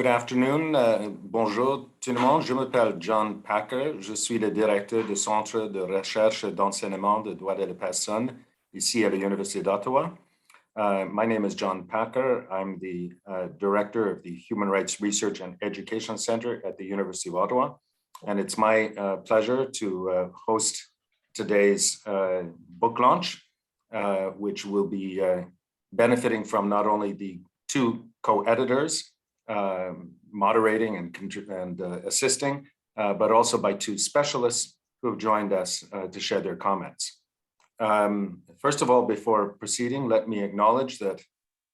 Good afternoon. Bonjour tout le monde. Je m'appelle John Packer. Je suis le directeur du Centre de recherche et d'enseignement de droit de la personne ici à l'Université d'Ottawa. My name is John Packer. I'm the director of the Human Rights Research and Education Center at the University of Ottawa. And it's my pleasure to host today's book launch, which will be benefiting from not only the two co-editors moderating and assisting, but also by two specialists who have joined us to share their comments. First of all, before proceeding, let me acknowledge that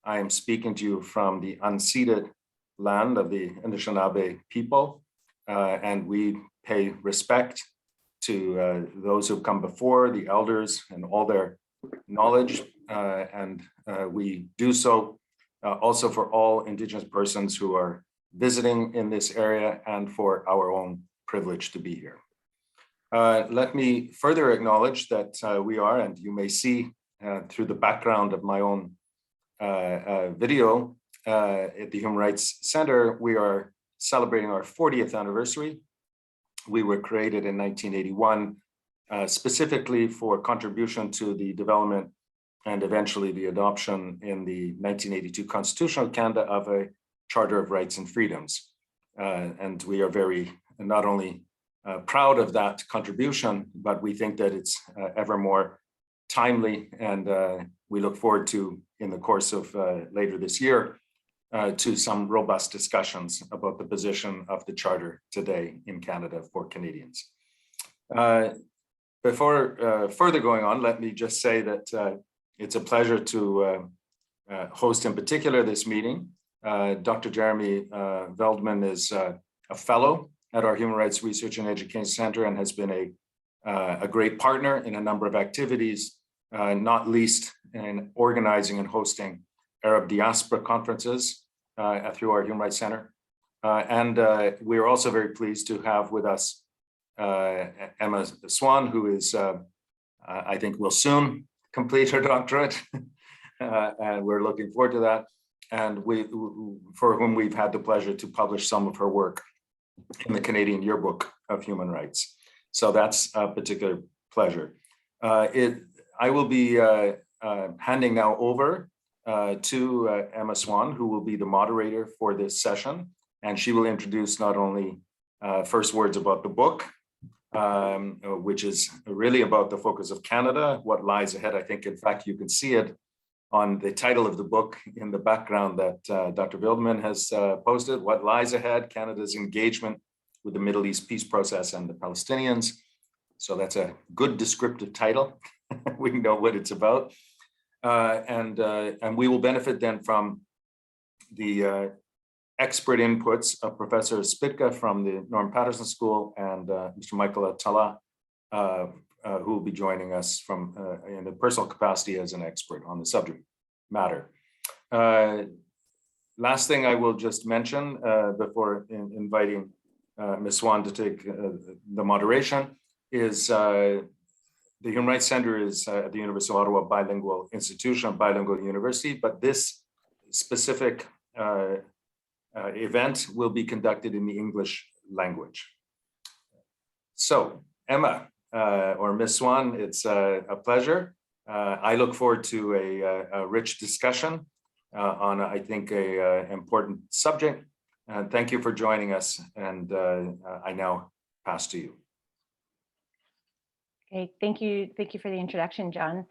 I am speaking to you from the unceded land of the Anishinaabe people, and we pay respect to those who've come before, the elders and all their knowledge, and we do so also for all Indigenous persons who are visiting in this area and for our own privilege to be here. Let me further acknowledge that we are, and you may see through the background of my own video at the Human Rights Center, we are celebrating our 40th anniversary. We were created in 1981 specifically for contribution to the development and eventually the adoption in the 1982 Constitution of Canada of a Charter of Rights and Freedoms. And we are very not only proud of that contribution, but we think that it's ever more timely, and we look forward to, in the course of later this year, to some robust discussions about the position of the Charter today in Canada for Canadians. Before further going on, let me just say that it's a pleasure to host in particular this meeting. Dr. Jeremy Veldman is a fellow at our Human Rights Research and Education Center and has been a great partner in a number of activities, not least in organizing and hosting Arab diaspora conferences through our Human Rights Center. And we are also very pleased to have with us Emma Swan, who is, I think will soon complete her doctorate, and we're looking forward to that. And for whom we've had the pleasure to publish some of her work in the Canadian Yearbook of Human Rights. So that's a particular pleasure. I will be handing now over to Emma Swan, who will be the moderator for this session. And she will introduce not only first words about the book, which is really about the focus of Canada, what lies ahead. I think, in fact, you can see it on the title of the book in the background that Dr. Veldman has posted, What Lies Ahead, Canada's Engagement with the Middle East Peace Process and the Palestinians. So that's a good descriptive title. We know what it's about. And we will benefit then from the expert inputs of Professor Spitka from the Norman Paterson School and Mr. Michael Atala, who will be joining us from in a personal capacity as an expert on the subject matter. Last thing I will just mention before inviting Ms. Swan to take the moderation is the Human Rights Center is at the University of Ottawa bilingual institution, a bilingual university, but this specific event will be conducted in the English language. So, Emma, or Ms. Swan, it's a pleasure. I look forward to a rich discussion on, I think, an important subject. Thank you for joining us, and I now pass to you. Okay, thank you for the introduction, John.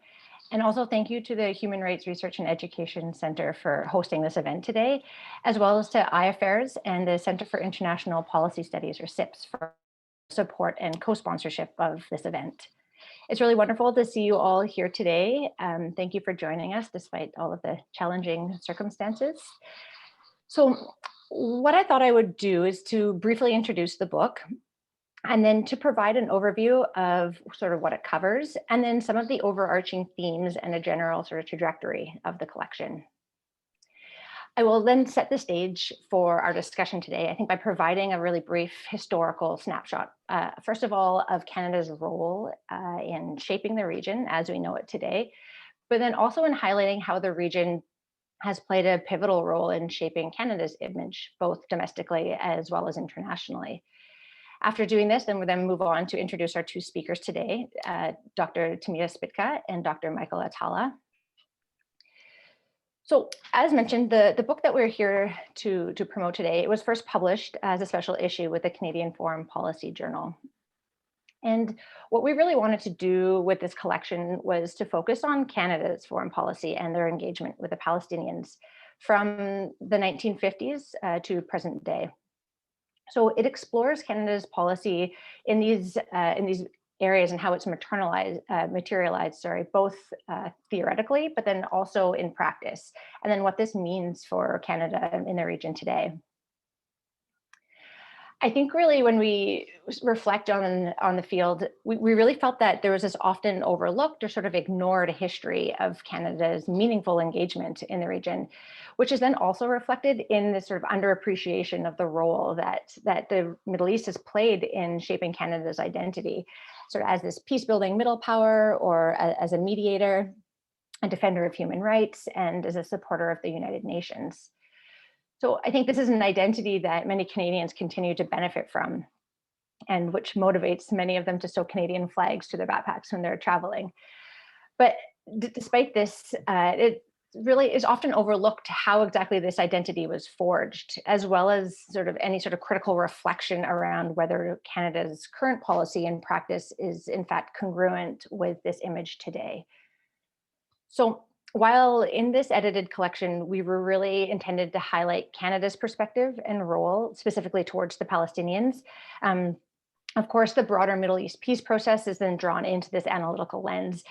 And also thank you to the Human Rights Research and Education Center for hosting this event today, as well as to iAffairs and the Center for International Policy Studies, or CIPS, for support and co-sponsorship of this event. It's really wonderful to see you all here today. Thank you for joining us despite all of the challenging circumstances. So what I thought I would do is to briefly introduce the book, and then to provide an overview of sort of what it covers, and then some of the overarching themes and a general sort of trajectory of the collection. I will then set the stage for our discussion today, I think, by providing a really brief historical snapshot, first of all, of Canada's role in shaping the region as we know it today, but then also in highlighting how the region has played a pivotal role in shaping Canada's image, both domestically as well as internationally. After doing this, then we'll then move on to introduce our two speakers today, Dr. Tamira Spitka and Dr. Michael Atala. So as mentioned, the book that we're here to promote today, it was first published as a special issue with the Canadian Foreign Policy Journal. And what we really wanted to do with this collection was to focus on Canada's foreign policy and their engagement with the Palestinians from the 1950s to present day. So it explores Canada's policy in these areas and how it's materialized, both theoretically, but then also in practice, and then what this means for Canada in the region today. I think really when we reflect on the field, we really felt that there was this often overlooked or sort of ignored history of Canada's meaningful engagement in the region, which is then also reflected in this sort of underappreciation of the role that the Middle East has played in shaping Canada's identity, sort of as this peace-building middle power, or as a mediator, a defender of human rights, and as a supporter of the United Nations. So I think this is an identity that many Canadians continue to benefit from, and which motivates many of them to sew Canadian flags to their backpacks when they're traveling. But despite this, it really is often overlooked how exactly this identity was forged, as well as sort of any sort of critical reflection around whether Canada's current policy and practice is in fact congruent with this image today. So while in this edited collection, we were really intended to highlight Canada's perspective and role specifically towards the Palestinians, of course, the broader Middle East peace process is then drawn into this analytical lens,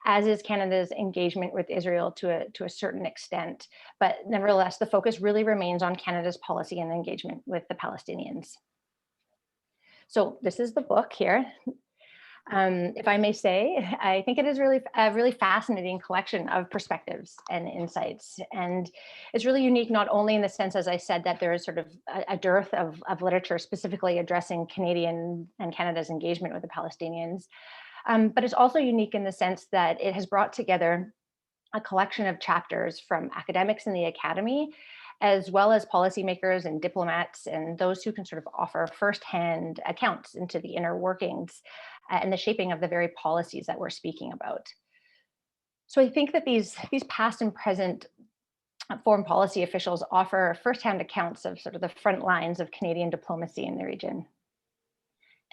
as is Canada's engagement with Israel to a certain extent. But nevertheless, the focus really remains on Canada's policy and engagement with the Palestinians. So this is the book here. If I may say, I think it is really a really fascinating collection of perspectives and insights. And it's really unique, not only in the sense, as I said, that there is sort of a dearth of literature specifically addressing Canadian and Canada's engagement with the Palestinians, but it's also unique in the sense that it has brought together a collection of chapters from academics in the academy, as well as policymakers and diplomats and those who can sort of offer firsthand accounts into the inner workings and the shaping of the very policies that we're speaking about. So I think that these past and present foreign policy officials offer firsthand accounts of sort of the front lines of Canadian diplomacy in the region.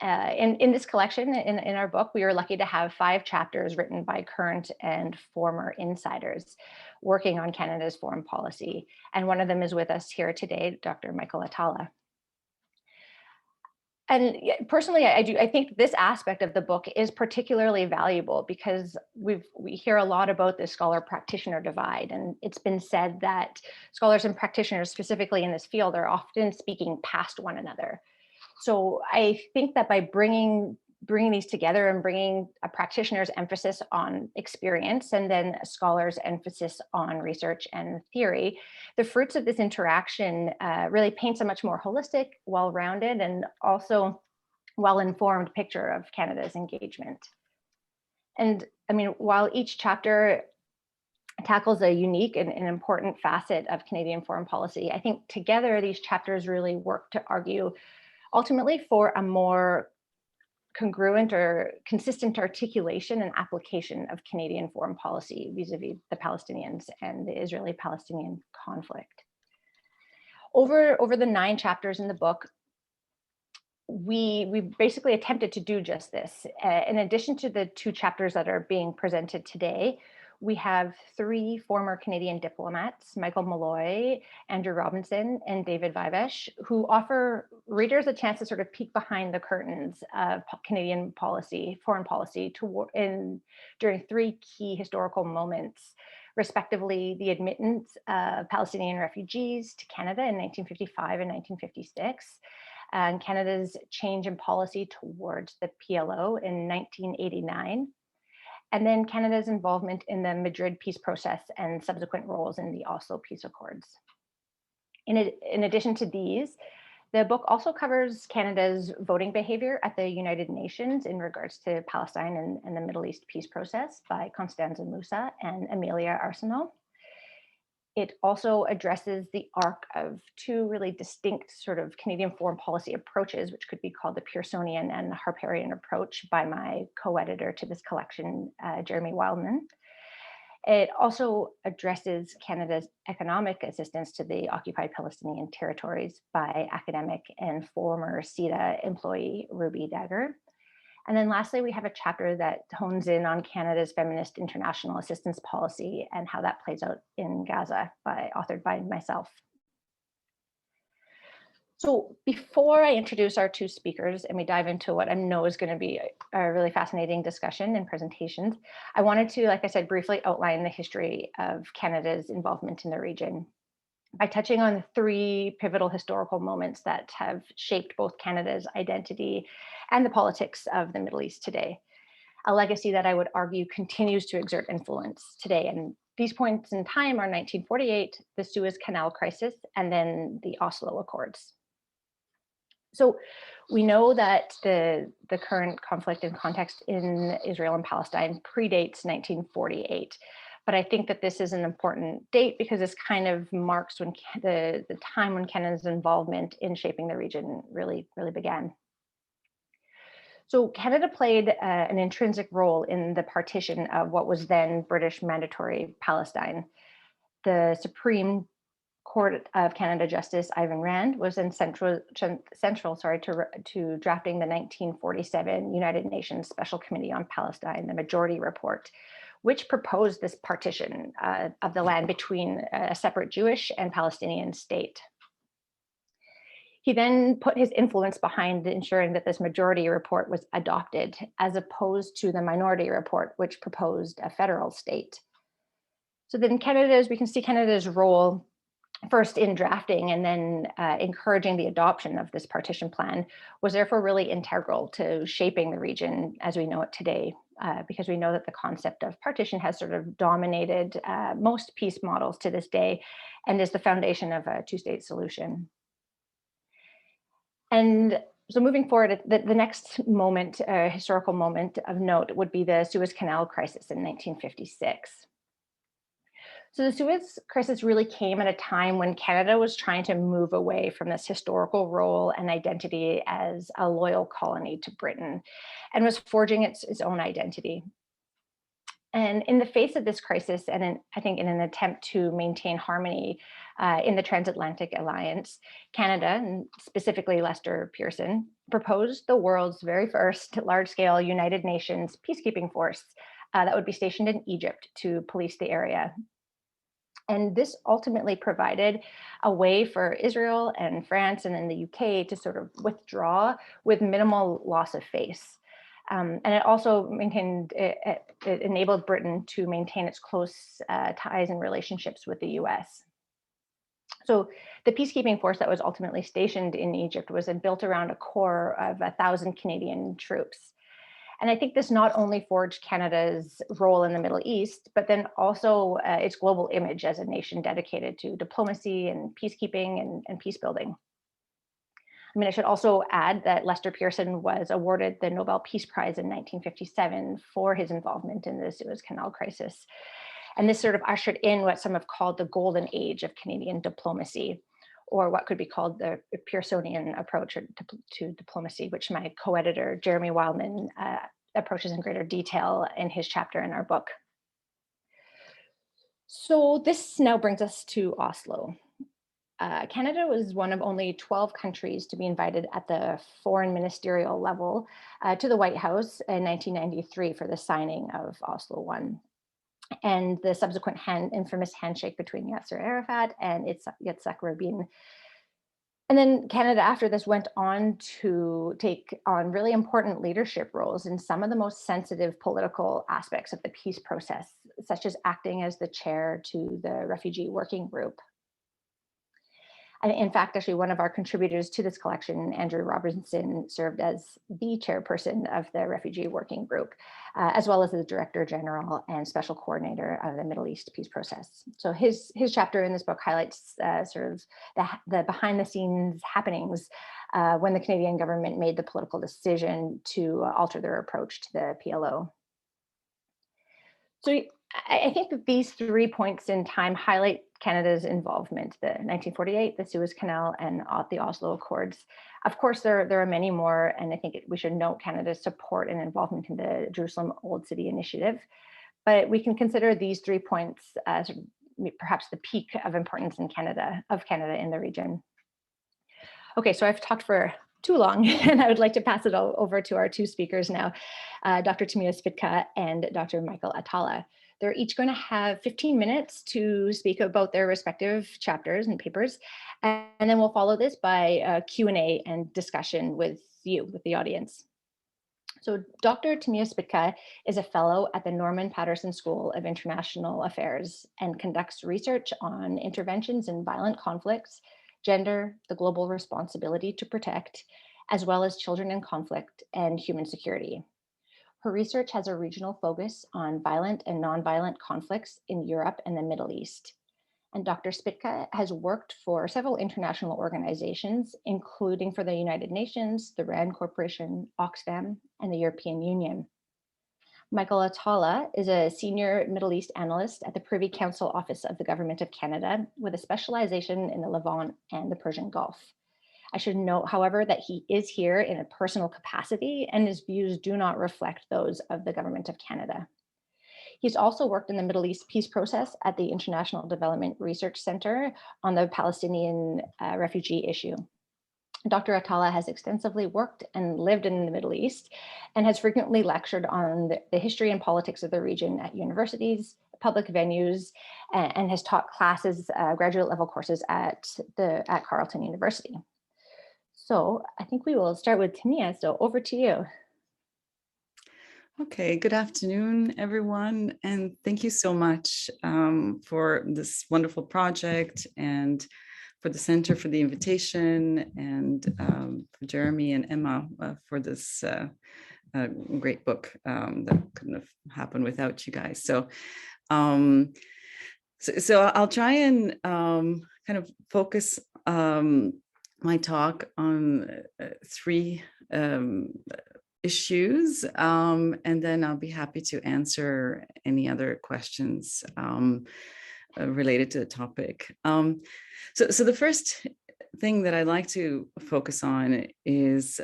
In this collection, in our book, we were lucky to have 5 chapters written by current and former insiders working on Canada's foreign policy. And one of them is with us here today, Dr. Michael Atala. And personally, I think this aspect of the book is particularly valuable because we hear a lot about the scholar-practitioner divide, and it's been said that scholars and practitioners specifically in this field are often speaking past one another. So I think that by bringing these together and bringing a practitioner's emphasis on experience and then a scholar's emphasis on research and theory, the fruits of this interaction really paints a much more holistic, well-rounded, and also well-informed picture of Canada's engagement. And I mean, while each chapter tackles a unique and important facet of Canadian foreign policy, I think together these chapters really work to argue ultimately for a more congruent or consistent articulation and application of Canadian foreign policy vis-a-vis the Palestinians and the Israeli-Palestinian conflict. Over the 9 chapters in the book, we basically attempted to do just this. In addition to the 2 chapters that are being presented today, we have 3 former Canadian diplomats, Michael Malloy, Andrew Robinson, and David Vivesh, who offer readers a chance to sort of peek behind the curtains of Canadian policy, foreign policy, during 3 key historical moments, respectively, the admittance of Palestinian refugees to Canada in 1955 and 1956, and Canada's change in policy towards the PLO in 1989, and then Canada's involvement in the Madrid peace process and subsequent roles in the Oslo peace accords. In addition to these, the book also covers Canada's voting behavior at the United Nations in regards to Palestine and the Middle East peace process by Constanza Musa and Amelia Arsenault. It also addresses the arc of two really distinct sort of Canadian foreign policy approaches, which could be called the Pearsonian and the Harperian approach by my co-editor to this collection, Jeremy Wildman. It also addresses Canada's economic assistance to the occupied Palestinian territories by academic and former CETA employee Ruby Dagger. And then lastly, we have a chapter that hones in on Canada's feminist international assistance policy and how that plays out in Gaza, authored by myself. So before I introduce our two speakers and we dive into what I know is going to be a really fascinating discussion and presentations, I wanted to, like I said, briefly outline the history of Canada's involvement in the region by touching on three pivotal historical moments that have shaped both Canada's identity and the politics of the Middle East today. A legacy that I would argue continues to exert influence today. And these points in time are 1948, the Suez Canal crisis, and then the Oslo Accords. So we know that the current conflict and context in Israel and Palestine predates 1948. But I think that this is an important date because this kind of marks when the time when Canada's involvement in shaping the region really began. So Canada played an intrinsic role in the partition of what was then British Mandatory Palestine. The Supreme Court of Canada Justice Ivan Rand was central to drafting the 1947 United Nations Special Committee on Palestine, the Majority Report, which proposed this partition of the land between a separate Jewish and Palestinian state. He then put his influence behind ensuring that this Majority Report was adopted, as opposed to the Minority Report, which proposed a federal state. So then we can see Canada's role first in drafting and then encouraging the adoption of this partition plan was therefore really integral to shaping the region as we know it today, because we know that the concept of partition has sort of dominated most peace models to this day and is the foundation of a two-state solution. And so moving forward, the next moment, historical moment of note would be the Suez Canal crisis in 1956. So the Suez crisis really came at a time when Canada was trying to move away from this historical role and identity as a loyal colony to Britain and was forging its own identity. And in the face of this crisis, and I think in an attempt to maintain harmony in the transatlantic alliance, Canada, and specifically Lester Pearson, proposed the world's very first large-scale United Nations peacekeeping force that would be stationed in Egypt to police the area. And this ultimately provided a way for Israel and France and then the UK to sort of withdraw with minimal loss of face. And it also it enabled Britain to maintain its close ties and relationships with the US. So the peacekeeping force that was ultimately stationed in Egypt was built around a core of 1,000 Canadian troops. And I think this not only forged Canada's role in the Middle East, but then also its global image as a nation dedicated to diplomacy and peacekeeping and peace building. I mean, I should also add that Lester Pearson was awarded the Nobel Peace Prize in 1957 for his involvement in the Suez Canal crisis. And this sort of ushered in what some have called the golden age of Canadian diplomacy, or what could be called the Pearsonian approach to diplomacy, which my co-editor, Jeremy Wildman, approaches in greater detail in his chapter in our book. So this now brings us to Oslo. Canada was one of only 12 countries to be invited at the foreign ministerial level to the White House in 1993 for the signing of Oslo I. And the subsequent infamous handshake between Yasser Arafat and Yitzhak Rabin. And then Canada after this went on to take on really important leadership roles in some of the most sensitive political aspects of the peace process, such as acting as the chair to the Refugee Working Group. And in fact, actually, one of our contributors to this collection, Andrew Robertson, served as the chairperson of the Refugee Working Group, as well as the Director General and Special Coordinator of the Middle East Peace Process. So his chapter in this book highlights sort of the behind-the-scenes happenings when the Canadian government made the political decision to alter their approach to the PLO. So I think that these 3 points in time highlight Canada's involvement: the 1948, the Suez Canal, and the Oslo Accords. Of course, there are many more, and I think we should note Canada's support and involvement in the Jerusalem Old City Initiative. But we can consider these 3 points as perhaps the peak of importance in Canada in the region. Okay, so I've talked for too long, and I would like to pass it over to our two speakers now, Dr. Tamia Spitka and Dr. Michael Atala. They're each going to have 15 minutes to speak about their respective chapters and papers, and then we'll follow this by a Q&A and discussion with you, with the audience. So Dr. Tamia Spitka is a fellow at the Norman Paterson School of International Affairs and conducts research on interventions in violent conflicts, gender, the global responsibility to protect, as well as children in conflict and human security. Her research has a regional focus on violent and nonviolent conflicts in Europe and the Middle East. And Dr. Spitka has worked for several international organizations, including for the United Nations, the RAND Corporation, Oxfam, and the European Union. Michael Atala is a senior Middle East analyst at the Privy Council Office of the Government of Canada, with a specialization in the Levant and the Persian Gulf. I should note, however, that he is here in a personal capacity and his views do not reflect those of the Government of Canada. He's also worked in the Middle East peace process at the International Development Research Center on the Palestinian refugee issue. Dr. Atala has extensively worked and lived in the Middle East and has frequently lectured on the history and politics of the region at universities, public venues, and has taught classes, graduate level courses at Carleton University. So I think we will start with Tamia, so over to you. Okay, good afternoon, everyone, and thank you so much for this wonderful project and for the Center for the invitation, and for Jeremy and Emma for this great book that couldn't have happened without you guys. So, so I'll try and kind of focus my talk on three issues, and then I'll be happy to answer any other questions related to the topic. So the first thing that I'd like to focus on is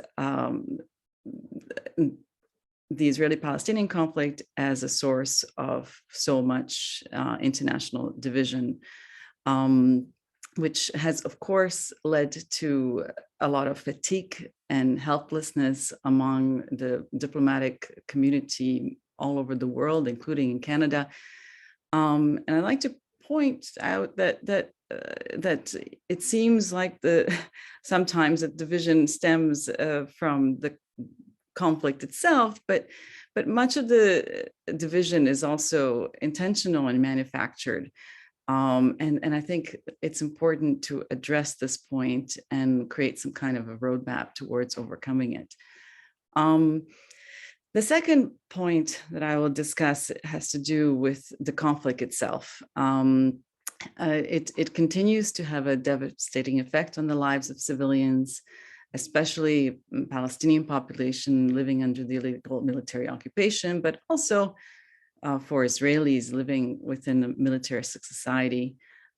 the Israeli-Palestinian conflict as a source of so much international division, which has, of course, led to a lot of fatigue and helplessness among the diplomatic community all over the world, including in Canada. And I'd like to point out that it seems like sometimes the division stems from the conflict itself, but much of the division is also intentional and manufactured. And I think it's important to address this point and create some kind of a roadmap towards overcoming it. The second point that I will discuss has to do with the conflict itself. It continues to have a devastating effect on the lives of civilians, especially Palestinian population living under the illegal military occupation, but also for Israelis living within a militaristic society.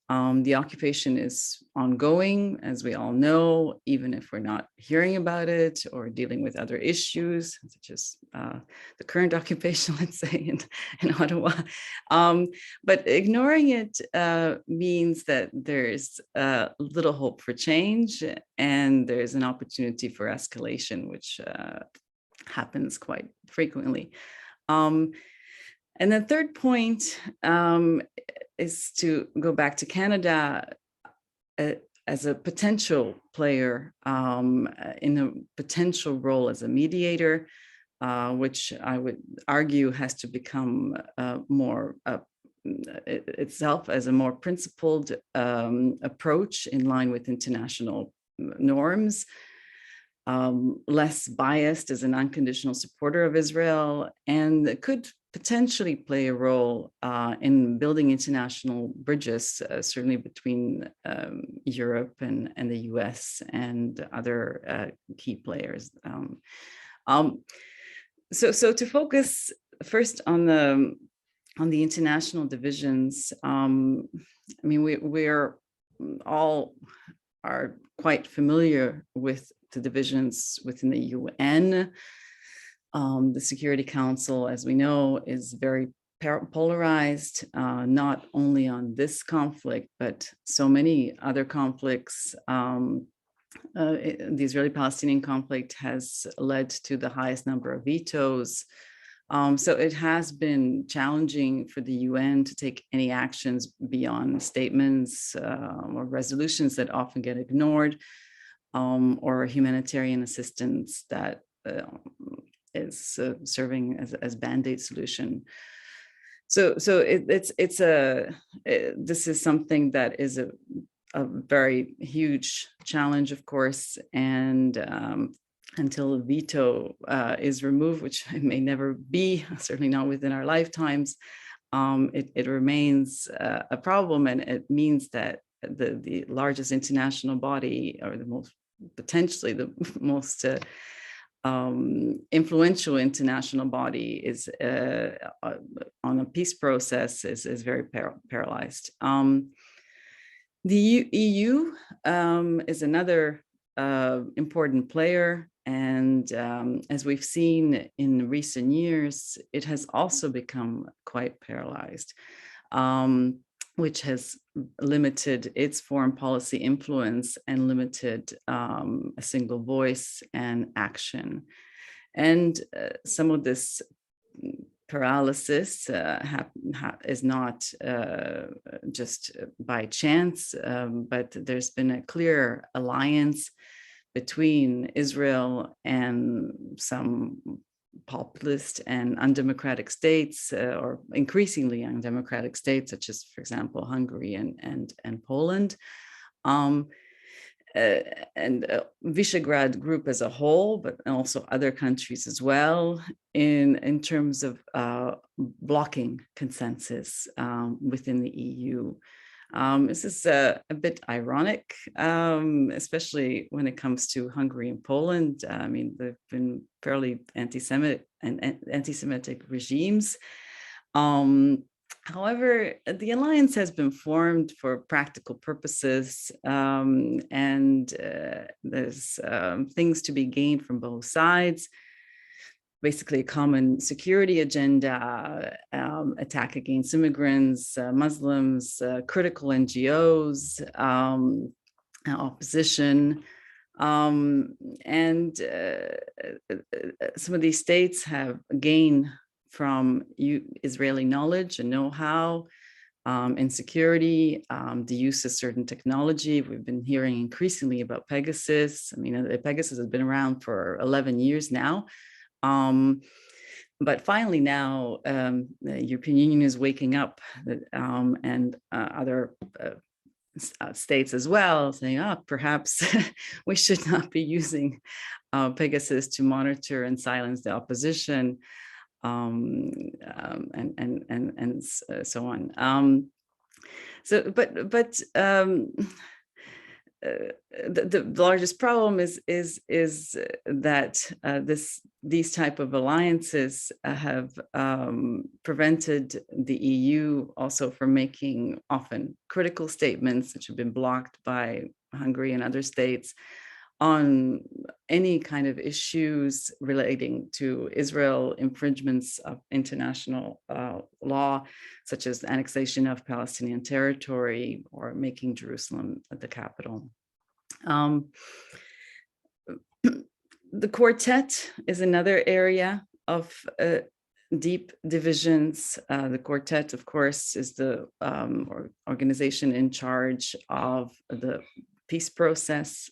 The occupation is ongoing, as we all know, even if we're not hearing about it or dealing with other issues, such as the current occupation, let's say, in Ottawa. But ignoring it means that there's little hope for change, and there's an opportunity for escalation, which happens quite frequently. And the third point is to go back to Canada as a potential player in a potential role as a mediator, which I would argue has to become more itself as a more principled approach in line with international norms, less biased as an unconditional supporter of Israel, and could potentially play a role in building international bridges, certainly between Europe and the US and other key players. So to focus first on on the international divisions, I mean, we're all are quite familiar with the divisions within the UN. The Security Council, as we know, is very polarized, not only on this conflict, but so many other conflicts. The Israeli-Palestinian conflict has led to the highest number of vetoes. So it has been challenging for the UN to take any actions beyond statements or resolutions that often get ignored, or humanitarian assistance that is serving as band-aid solution. So this is something that is a very huge challenge, of course, and until a veto is removed, which may never be, certainly not within our lifetimes, it remains a problem, and it means that the largest international body, or the most potentially the most influential international body, is on a peace process is very paralyzed. The EU is another important player, and as we've seen in recent years, it has also become quite paralyzed, which has limited its foreign policy influence and limited a single voice and action. And some of this paralysis is not just by chance, but there's been a clear alliance between Israel and some populist and undemocratic states, or increasingly undemocratic states, such as, for example, Hungary and Poland. And Visegrad group as a whole, but also other countries as well, in terms of blocking consensus within the EU. This is a bit ironic, especially when it comes to Hungary and Poland. I mean, they've been fairly anti-Semitic regimes. However, the alliance has been formed for practical purposes, and there's things to be gained from both sides. Basically, a common security agenda, attack against immigrants, Muslims, critical NGOs, opposition. And some of these states have gained from Israeli knowledge and know-how in security, the use of certain technology. We've been hearing increasingly about Pegasus. I mean, Pegasus has been around for 11 years now. But finally now, the European Union is waking up, and other states as well, saying, perhaps we should not be using Pegasus to monitor and silence the opposition. And so on. The largest problem is that these type of alliances have prevented the EU also from making often critical statements, which have been blocked by Hungary and other states, on any kind of issues relating to Israel, infringements of international law, such as the annexation of Palestinian territory or making Jerusalem the capital. The quartet is another area of deep divisions. The quartet, of course, is the organization in charge of the peace process,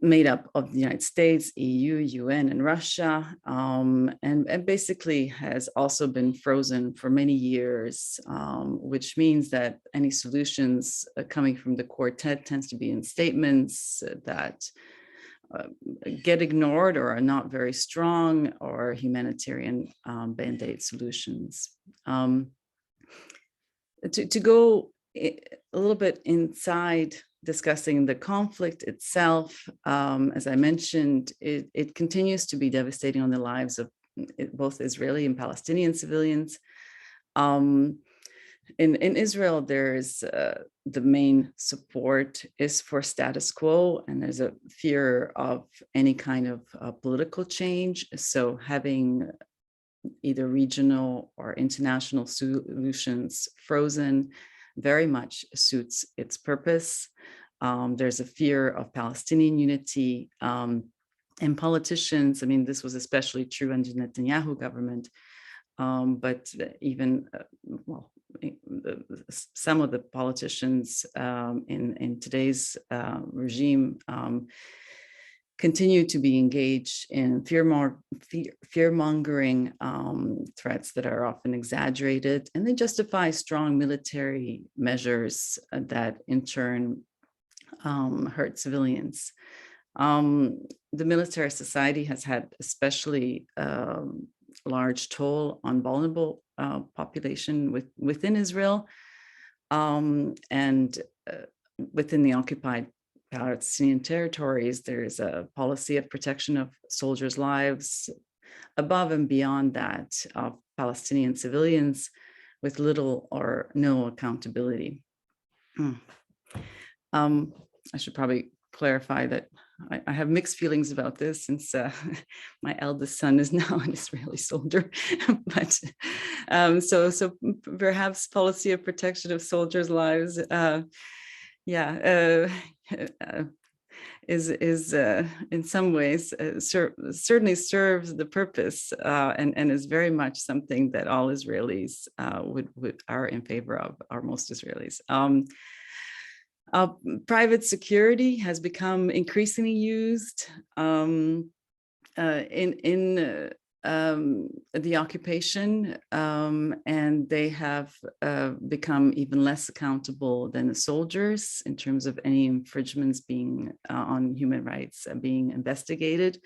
made up of the United States, EU, UN, and Russia, and basically has also been frozen for many years, which means that any solutions coming from the quartet tends to be in statements that get ignored or are not very strong, or humanitarian band-aid solutions. To go a little bit inside discussing the conflict itself, as I mentioned, it continues to be devastating on the lives of both Israeli and Palestinian civilians. In Israel, there's the main support is for status quo, and there's a fear of any kind of political change. So having either regional or international solutions frozen very much suits its purpose. There's a fear of Palestinian unity, and politicians, I mean, this was especially true under the Netanyahu government, but even, well, some of the politicians in today's regime continue to be engaged in fear-mongering threats that are often exaggerated, and they justify strong military measures that in turn hurt civilians. The military society has had especially large toll on vulnerable population within Israel, and within the occupied Palestinian territories. There's a policy of protection of soldiers' lives above and beyond that of Palestinian civilians, with little or no accountability. I should probably clarify that I have mixed feelings about this, since my eldest son is now an Israeli soldier, but so perhaps policy of protection of soldiers' lives, is in some ways certainly serves the purpose, and is very much something that all Israelis are in favor of, or most Israelis. Private security has become increasingly used in the occupation, and they have become even less accountable than the soldiers in terms of any infringements being on human rights being investigated.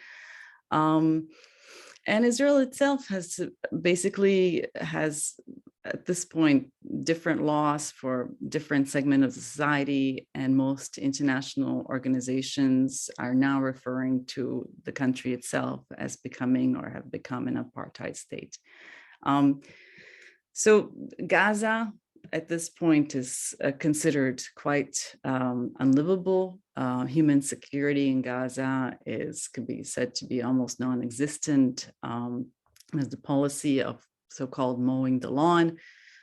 And Israel itself has at this point different laws for different segments of the society, and most international organizations are now referring to the country itself as becoming, or have become, an apartheid state. So Gaza at this point is considered quite unlivable. Human security in Gaza could be said to be almost non-existent. There's the policy of so-called mowing the lawn,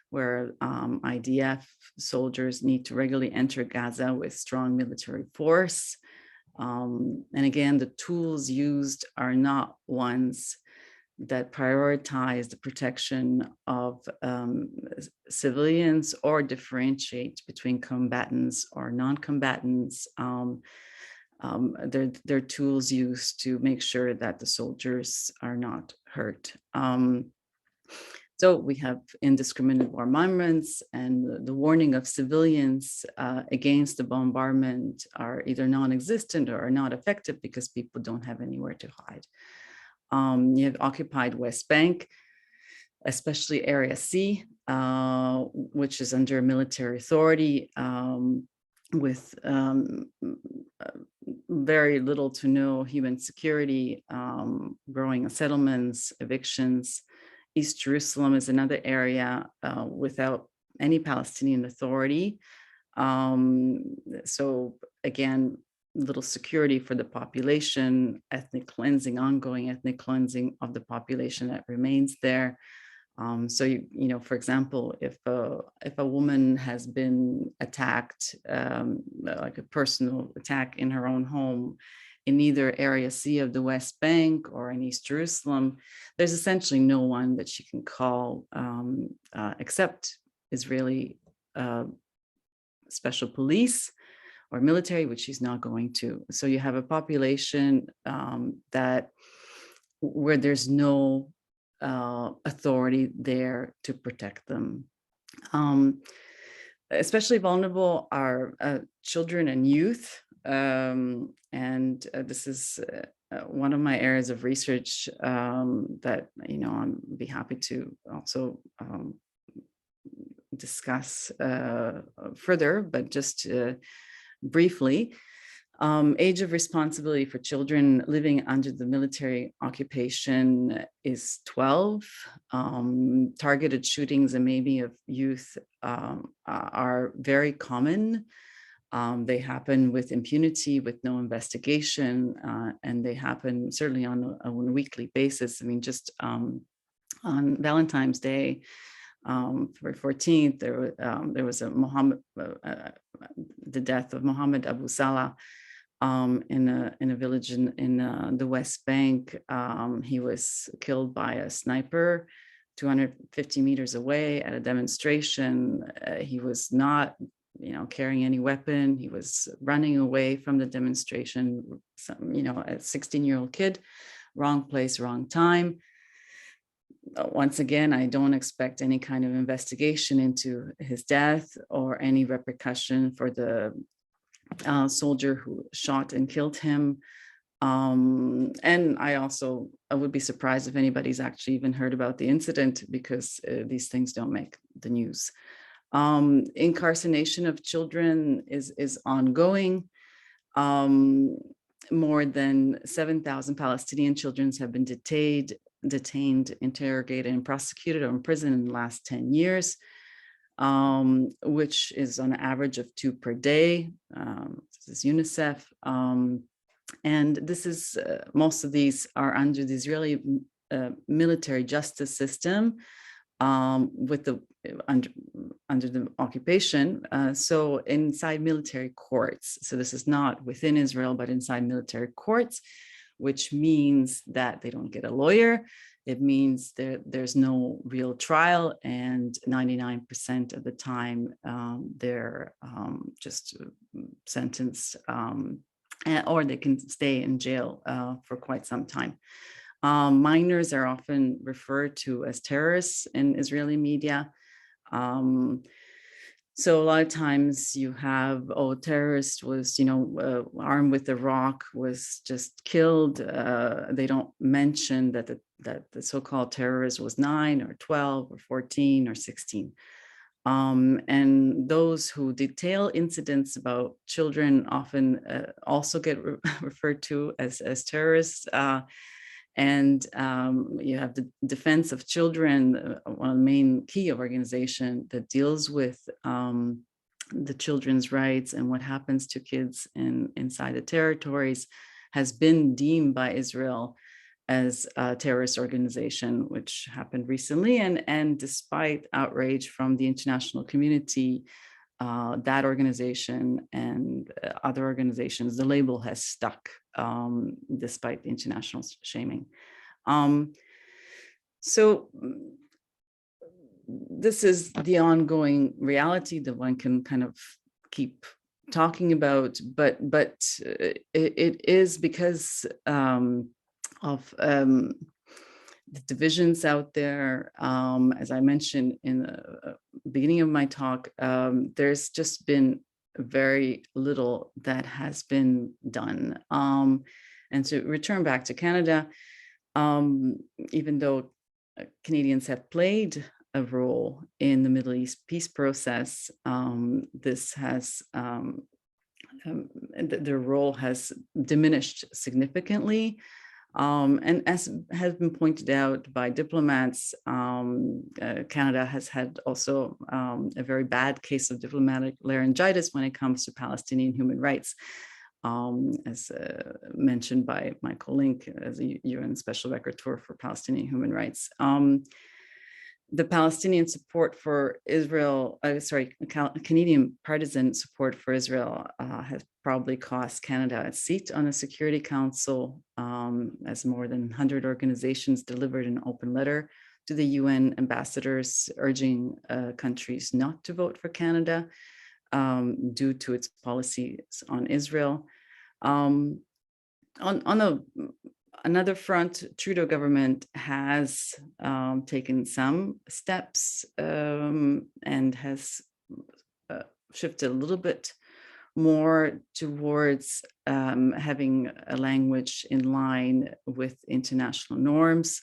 where IDF soldiers need to regularly enter Gaza with strong military force. And again, the tools used are not ones that prioritize the protection of civilians or differentiate between combatants or non-combatants. They're tools used to make sure that the soldiers are not hurt. So we have indiscriminate bombardments, and the warning of civilians against the bombardment are either non-existent or are not effective because people don't have anywhere to hide. You have occupied West Bank, especially Area C, which is under military authority, with very little to no human security, growing settlements, evictions. East Jerusalem is another area without any Palestinian authority. So again, little security for the population, ethnic cleansing, ongoing ethnic cleansing of the population that remains there. So you know, for example, if a woman has been attacked, like a personal attack in her own home, in either Area C of the West Bank or in East Jerusalem, there's essentially no one that she can call except Israeli special police or military, which she's not going to. So you have a population where there's no authority there to protect them. Especially vulnerable are children and youth. And this is one of my areas of research that, you know, I'd be happy to also discuss further, but just briefly, Age of responsibility for children living under the military occupation is 12. Targeted shootings and maybe of youth are very common. They happen with impunity, with no investigation, and they happen certainly on a weekly basis. I mean, just on Valentine's Day, February 14th, there was the death of Mohammed Abu Salah in a village in the West Bank. He was killed by a sniper 250 meters away at a demonstration. He was not, carrying any weapon. He was running away from the demonstration. A 16-year-old kid, wrong place, wrong time. Once again, I don't expect any kind of investigation into his death or any repercussion for the soldier who shot and killed him. And I would be surprised if anybody's actually even heard about the incident, because these things don't make the news. Incarceration of children is ongoing. More than 7,000 Palestinian children have been detained, interrogated, and prosecuted or imprisoned in the last 10 years, which is on an average of 2 per day. This is UNICEF. And this is, most of these are under the Israeli military justice system, under the occupation. So inside military courts. So this is not within Israel, but inside military courts, which means that they don't get a lawyer. It means there's no real trial, and 99% of the time they're just sentenced, or they can stay in jail for quite some time. Minors are often referred to as terrorists in Israeli media. So a lot of times you have, terrorist was, armed with a rock, was just killed. They don't mention that the so-called terrorist was 9 or 12 or 14 or 16. And those who detail incidents about children often also get referred to as terrorists. And you have the Defense of Children, one of the main key organization that deals with the children's rights and what happens to kids inside the territories, has been deemed by Israel as a terrorist organization, which happened recently. And despite outrage from the international community, that organization and other organizations, the label has stuck despite the international shaming. So this is the ongoing reality that one can kind of keep talking about, but it is because of the divisions out there. As I mentioned in the beginning of my talk, there's just been very little that has been done. And to return back to Canada, even though Canadians have played a role in the Middle East peace process, this has their role has diminished significantly. And as has been pointed out by diplomats, Canada has had also a very bad case of diplomatic laryngitis when it comes to Palestinian human rights, as mentioned by Michael Link as a UN Special Rapporteur for Palestinian human rights. The Palestinian support for Israel, Canadian partisan support for Israel has probably cost Canada a seat on the Security Council, as more than 100 organizations delivered an open letter to the UN ambassadors urging countries not to vote for Canada due to its policies on Israel. Another front, Trudeau government has taken some steps and has shifted a little bit more towards having a language in line with international norms.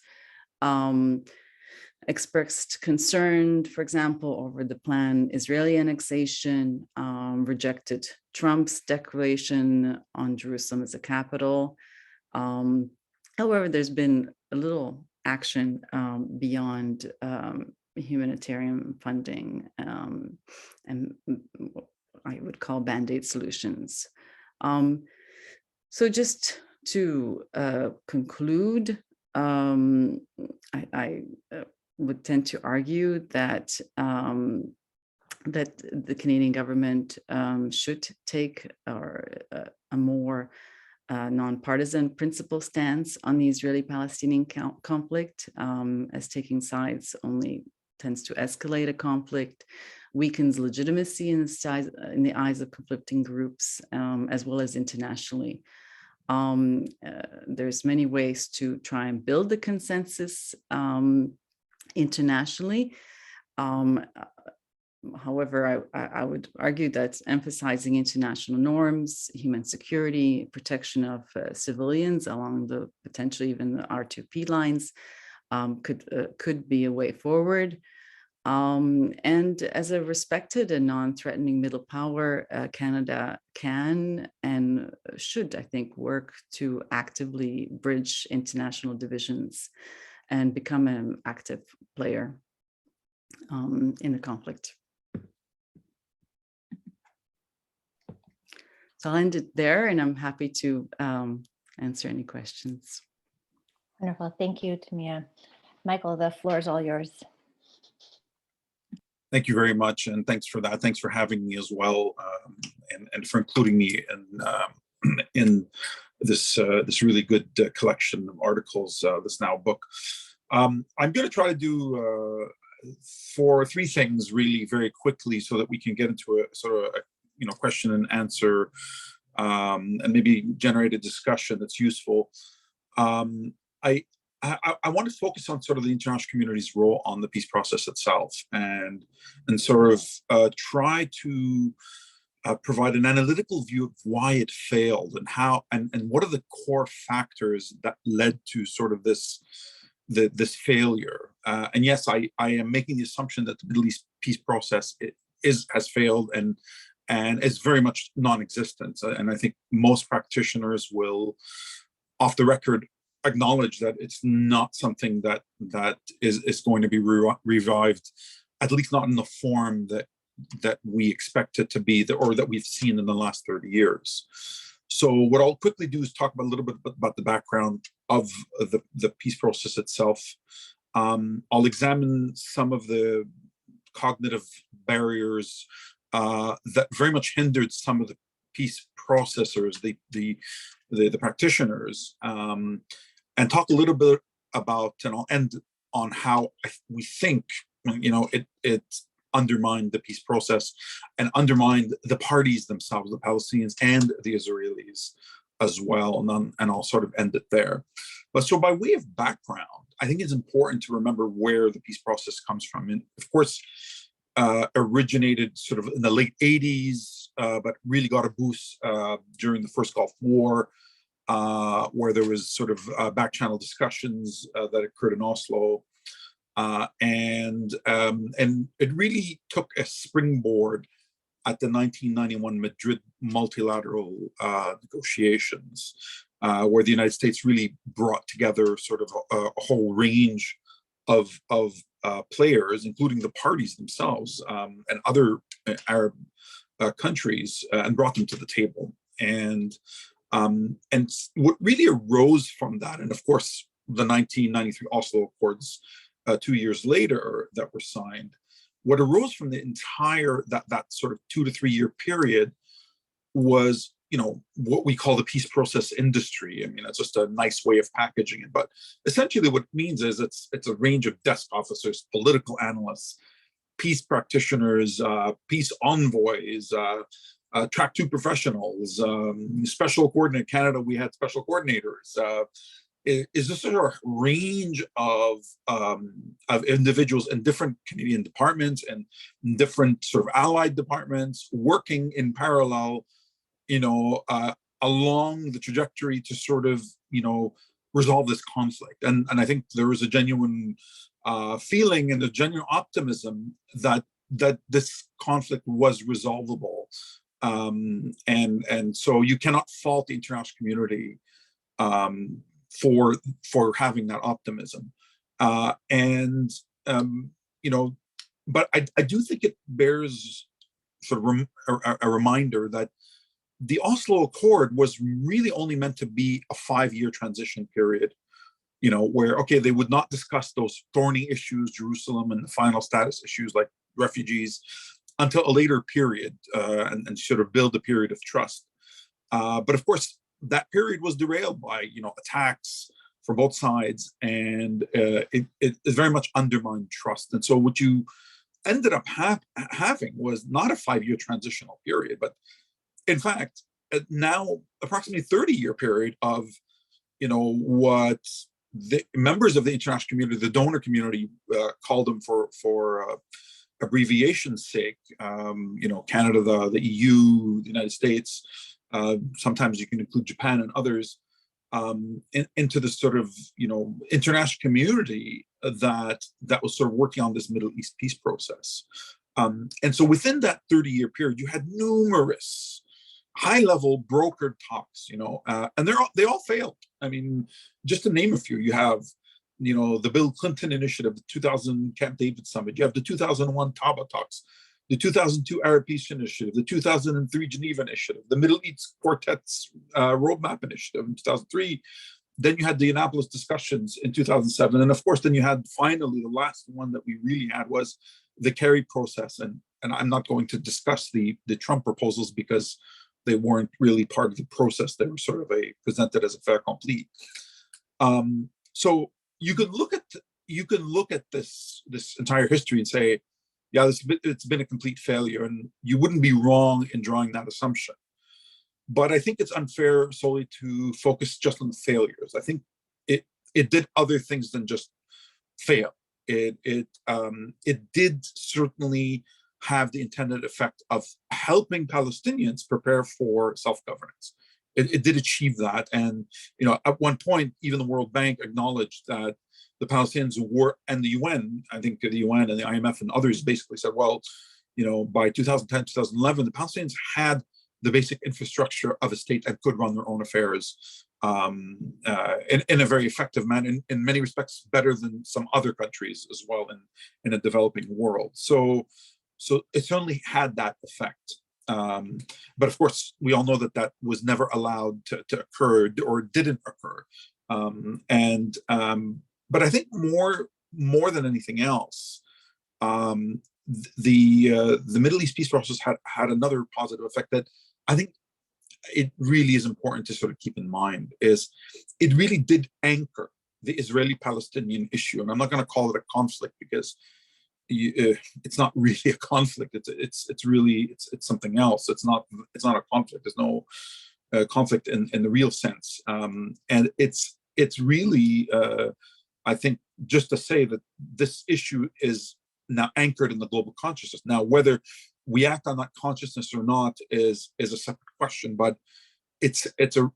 expressed concern, for example, over the planned Israeli annexation, rejected Trump's declaration on Jerusalem as a capital. However, there's been a little action beyond humanitarian funding and what I would call Band-Aid solutions. So just to conclude, I would tend to argue that that the Canadian government should take a more nonpartisan principled stance on the Israeli-Palestinian conflict, as taking sides only tends to escalate a conflict, weakens legitimacy in the eyes of conflicting groups, as well as internationally. There's many ways to try and build the consensus internationally. However, I would argue that emphasizing international norms, human security, protection of civilians along the potentially even the R2P lines could be a way forward. And as a respected and non-threatening middle power, Canada can and should, I think, work to actively bridge international divisions and become an active player in the conflict. So I'll end it there, and I'm happy to answer any questions. Wonderful. Thank you, Tamia. Michael, the floor is all yours. Thank you very much, and thanks for that. Thanks for having me as well, and for including me in this this really good collection of articles, this Now book. I'm going to try to do three things really very quickly, so that we can get into a sort of question and answer, and maybe generate a discussion that's useful. I want to focus on sort of the international community's role on the peace process itself, and sort of try to provide an analytical view of why it failed, and how and what are the core factors that led to sort of this failure. And yes, I am making the assumption that the Middle East peace process has failed and is very much non-existent. And I think most practitioners will, off the record, acknowledge that it's not something that is going to be revived, at least not in the form that we expect it to be, or that we've seen in the last 30 years. So what I'll quickly do is talk about a little bit about the background of the peace process itself. I'll examine some of the cognitive barriers that very much hindered some of the peace processors, the practitioners, and talk a little bit about, and I'll end on how we think it undermined the peace process and undermined the parties themselves, the Palestinians and the Israelis as well, and I'll sort of end it there. But so by way of background, I think it's important to remember where the peace process comes from. And of course, originated sort of in the late 80s, but really got a boost during the first Gulf War, where there was sort of back-channel discussions that occurred in Oslo. And it really took a springboard at the 1991 Madrid multilateral negotiations, where the United States really brought together sort of a whole range of players, including the parties themselves, and other Arab countries, and brought them to the table. And what really arose from that, and of course, the 1993 Oslo Accords 2 years later that were signed, what arose from the entire, that sort of 2 to 3 year period was, what we call the peace process industry. I mean, that's just a nice way of packaging it. But essentially what it means is it's a range of desk officers, political analysts, peace practitioners, peace envoys, track 2 professionals, special coordinator. Canada, we had special coordinators. Is this sort of range of individuals in different Canadian departments and different sort of allied departments working in parallel, along the trajectory to sort of, resolve this conflict. And I think there was a genuine feeling and a genuine optimism that this conflict was resolvable. And so you cannot fault the international community for having that optimism. You know, but I do think it bears sort of a reminder that the Oslo Accord was really only meant to be a 5-year transition period, you know, where, okay, they would not discuss those thorny issues, Jerusalem and the final status issues like refugees, until a later period, and sort of build a period of trust. But of course, that period was derailed by, you know, attacks from both sides, and it very much undermined trust. And so what you ended up having was not a 5-year transitional period, but in fact, now approximately 30-year period of, you know, what the members of the international community, the donor community, called them for abbreviation's sake, you know, Canada, the EU, the United States, sometimes you can include Japan and others, into the sort of, you know, international community that was sort of working on this Middle East peace process. And so within that 30-year period, you had numerous high-level brokered talks, you know, and they all failed. I mean, just to name a few, you have, you know, the Bill Clinton initiative, the 2000 Camp David summit, you have the 2001 Taba talks, the 2002 Arab Peace Initiative, the 2003 Geneva Initiative, the Middle East Quartet's Roadmap Initiative in 2003. Then you had the Annapolis discussions in 2007. And of course, then you had finally the last one that we really had was the Kerry process. And I'm not going to discuss the Trump proposals because they weren't really part of the process. They were sort of presented as a fait accompli. So you could look at this entire history and say, yeah, it's been a complete failure, and you wouldn't be wrong in drawing that assumption. But I think it's unfair solely to focus just on the failures. I think it did other things than just fail. It did certainly have the intended effect of helping Palestinians prepare for self-governance. It did achieve that, and you know, at one point, even the World Bank acknowledged that the Palestinians were, and the UN, I think the UN and the IMF and others basically said, well, you know, by 2010, 2011, the Palestinians had the basic infrastructure of a state and could run their own affairs in a very effective manner, in many respects better than some other countries as well in a developing world. So it certainly had that effect. But of course, we all know that was never allowed to occur or didn't occur. But I think more than anything else, the Middle East peace process had another positive effect that I think it really is important to sort of keep in mind, is it really did anchor the Israeli-Palestinian issue. And I'm not going to call it a conflict because it's not really a conflict. It's really something else. It's not a conflict. There's no conflict in the real sense. And it's really, I think, just to say that this issue is now anchored in the global consciousness. Now, whether we act on that consciousness or not is a separate question, but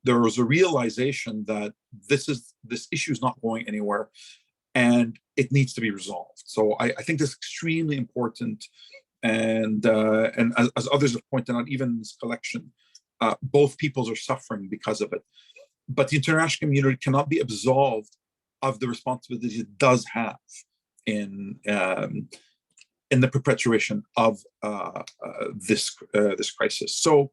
there was a realization that this issue is not going anywhere, and it needs to be resolved. So I think that's extremely important, and as others have pointed out, even in this collection, both peoples are suffering because of it. But the international community cannot be absolved of the responsibility it does have in the perpetuation of this crisis. So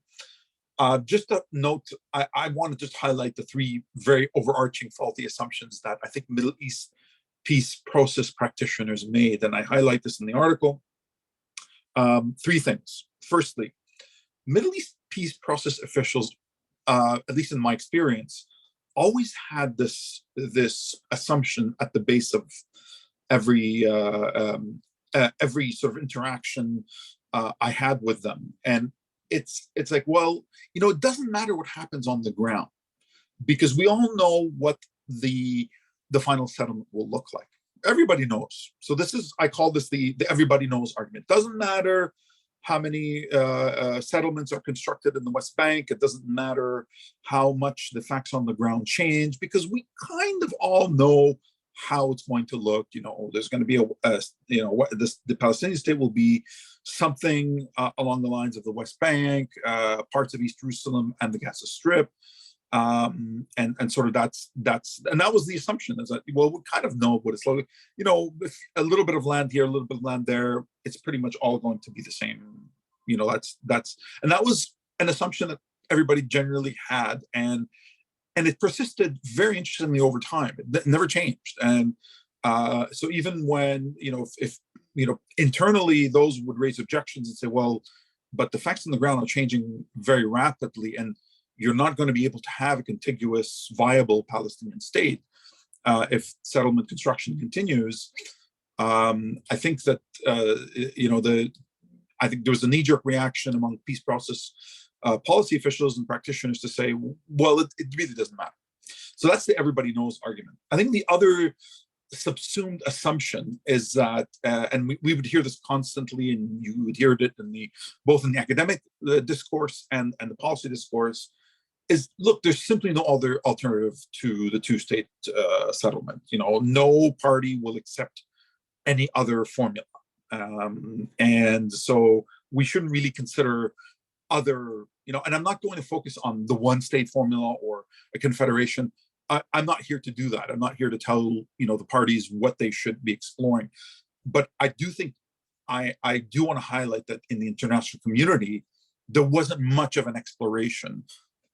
just a note, I want to just highlight the three very overarching faulty assumptions that I think Middle East peace process practitioners made, and I highlight this in the article. Three things. Firstly, Middle East peace process officials, at least in my experience, always had this assumption at the base of every sort of interaction I had with them, and it's like, well, you know, it doesn't matter what happens on the ground, because we all know what the final settlement will look like. Everybody knows. So I call this the everybody knows argument. Doesn't matter how many settlements are constructed in the West Bank. It doesn't matter how much the facts on the ground change, because we kind of all know how it's going to look. There's going to be the Palestinian state will be something along the lines of the West Bank, parts of East Jerusalem, and the Gaza Strip. And sort of that was the assumption, is that, well, we kind of know what it's like. With a little bit of land here, a little bit of land there, it's pretty much all going to be the same. And that was an assumption that everybody generally had, and it persisted very interestingly over time. It never changed. And so even when if internally those would raise objections and say, well, but the facts on the ground are changing very rapidly, and you're not going to be able to have a contiguous, viable Palestinian state if settlement construction continues. I think that I think there was a knee-jerk reaction among peace process policy officials and practitioners to say, well, it really doesn't matter. So that's the everybody knows argument. I think the other subsumed assumption is that, and we would hear this constantly, and you would hear it both in the academic discourse and the policy discourse, is, look, there's simply no other alternative to the two-state settlement. No party will accept any other formula. And so we shouldn't really consider other, and I'm not going to focus on the one-state formula or a confederation. I'm not here to do that. I'm not here to tell, the parties what they should be exploring. But I do think I do want to highlight that in the international community, there wasn't much of an exploration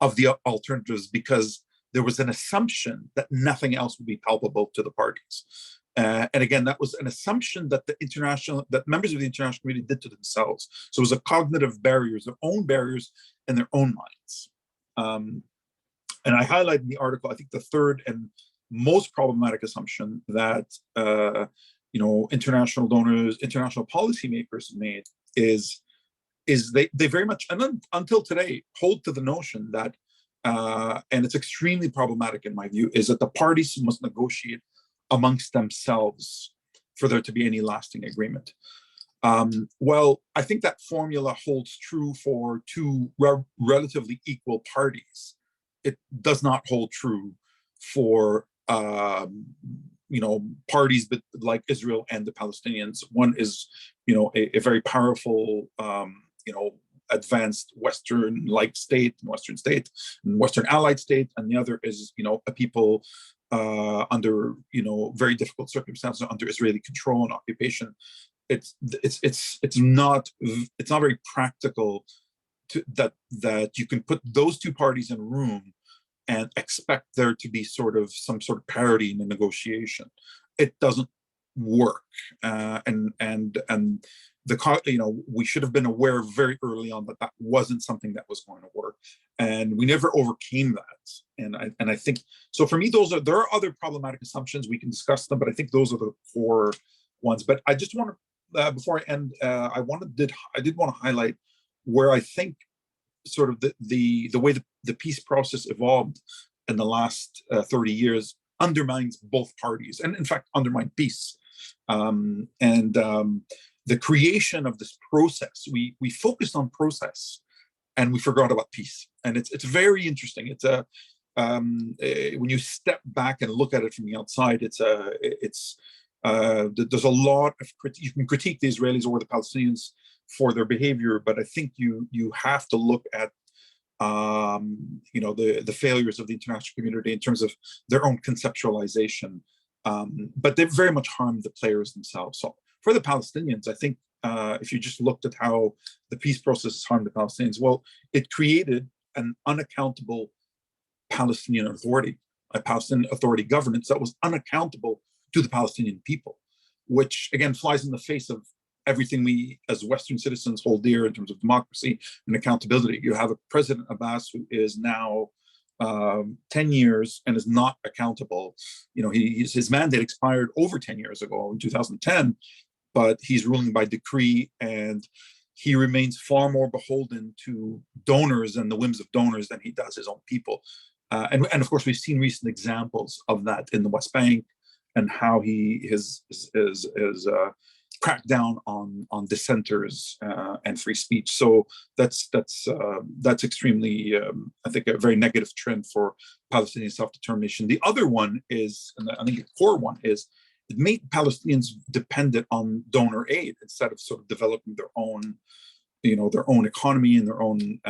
of the alternatives, because there was an assumption that nothing else would be palpable to the parties. And again, that was an assumption that that members of the international community did to themselves. So it was a cognitive barriers, their own barriers in their own minds. And I highlight in the article, I think the third and most problematic assumption that international donors, international policymakers made is they very much, and until today, hold to the notion that, and it's extremely problematic in my view, is that the parties must negotiate amongst themselves for there to be any lasting agreement. Well, I think that formula holds true for two relatively equal parties. It does not hold true for parties like Israel and the Palestinians. One is a very powerful advanced Western-like state, and Western allied state, and the other is a people under very difficult circumstances under Israeli control and occupation. It's not very practical that you can put those two parties in a room and expect there to be some sort of parity in the negotiation. It doesn't work, we should have been aware very early on that wasn't something that was going to work, and we never overcame that. And I think so. For me, there are other problematic assumptions. We can discuss them, but I think those are the core ones. But I just want to, before I end, I did want to highlight where I think sort of the way the peace process evolved in the last 30 years undermines both parties, and in fact undermined peace. The creation of this process, we focused on process and we forgot about peace. And it's very interesting. It's when you step back and look at it from the outside, there's a lot of you can critique the Israelis or the Palestinians for their behavior, but I think you have to look at the failures of the international community in terms of their own conceptualization. But they very much harmed the players themselves. So for the Palestinians, I think if you just looked at how the peace process harmed the Palestinians, well, it created an unaccountable Palestinian authority, a Palestinian authority governance that was unaccountable to the Palestinian people, which again flies in the face of everything we as Western citizens hold dear in terms of democracy and accountability. You have a President Abbas who is now 10 years and is not accountable. His mandate expired over 10 years ago in 2010, but he's ruling by decree, and he remains far more beholden to donors and the whims of donors than he does his own people. And of course, we've seen recent examples of that in the West Bank, and how his crack down on dissenters and free speech. So that's extremely, I think, a very negative trend for Palestinian self-determination. The other one is, and I think the core one is, it made Palestinians dependent on donor aid instead of sort of developing their own, their own economy and their own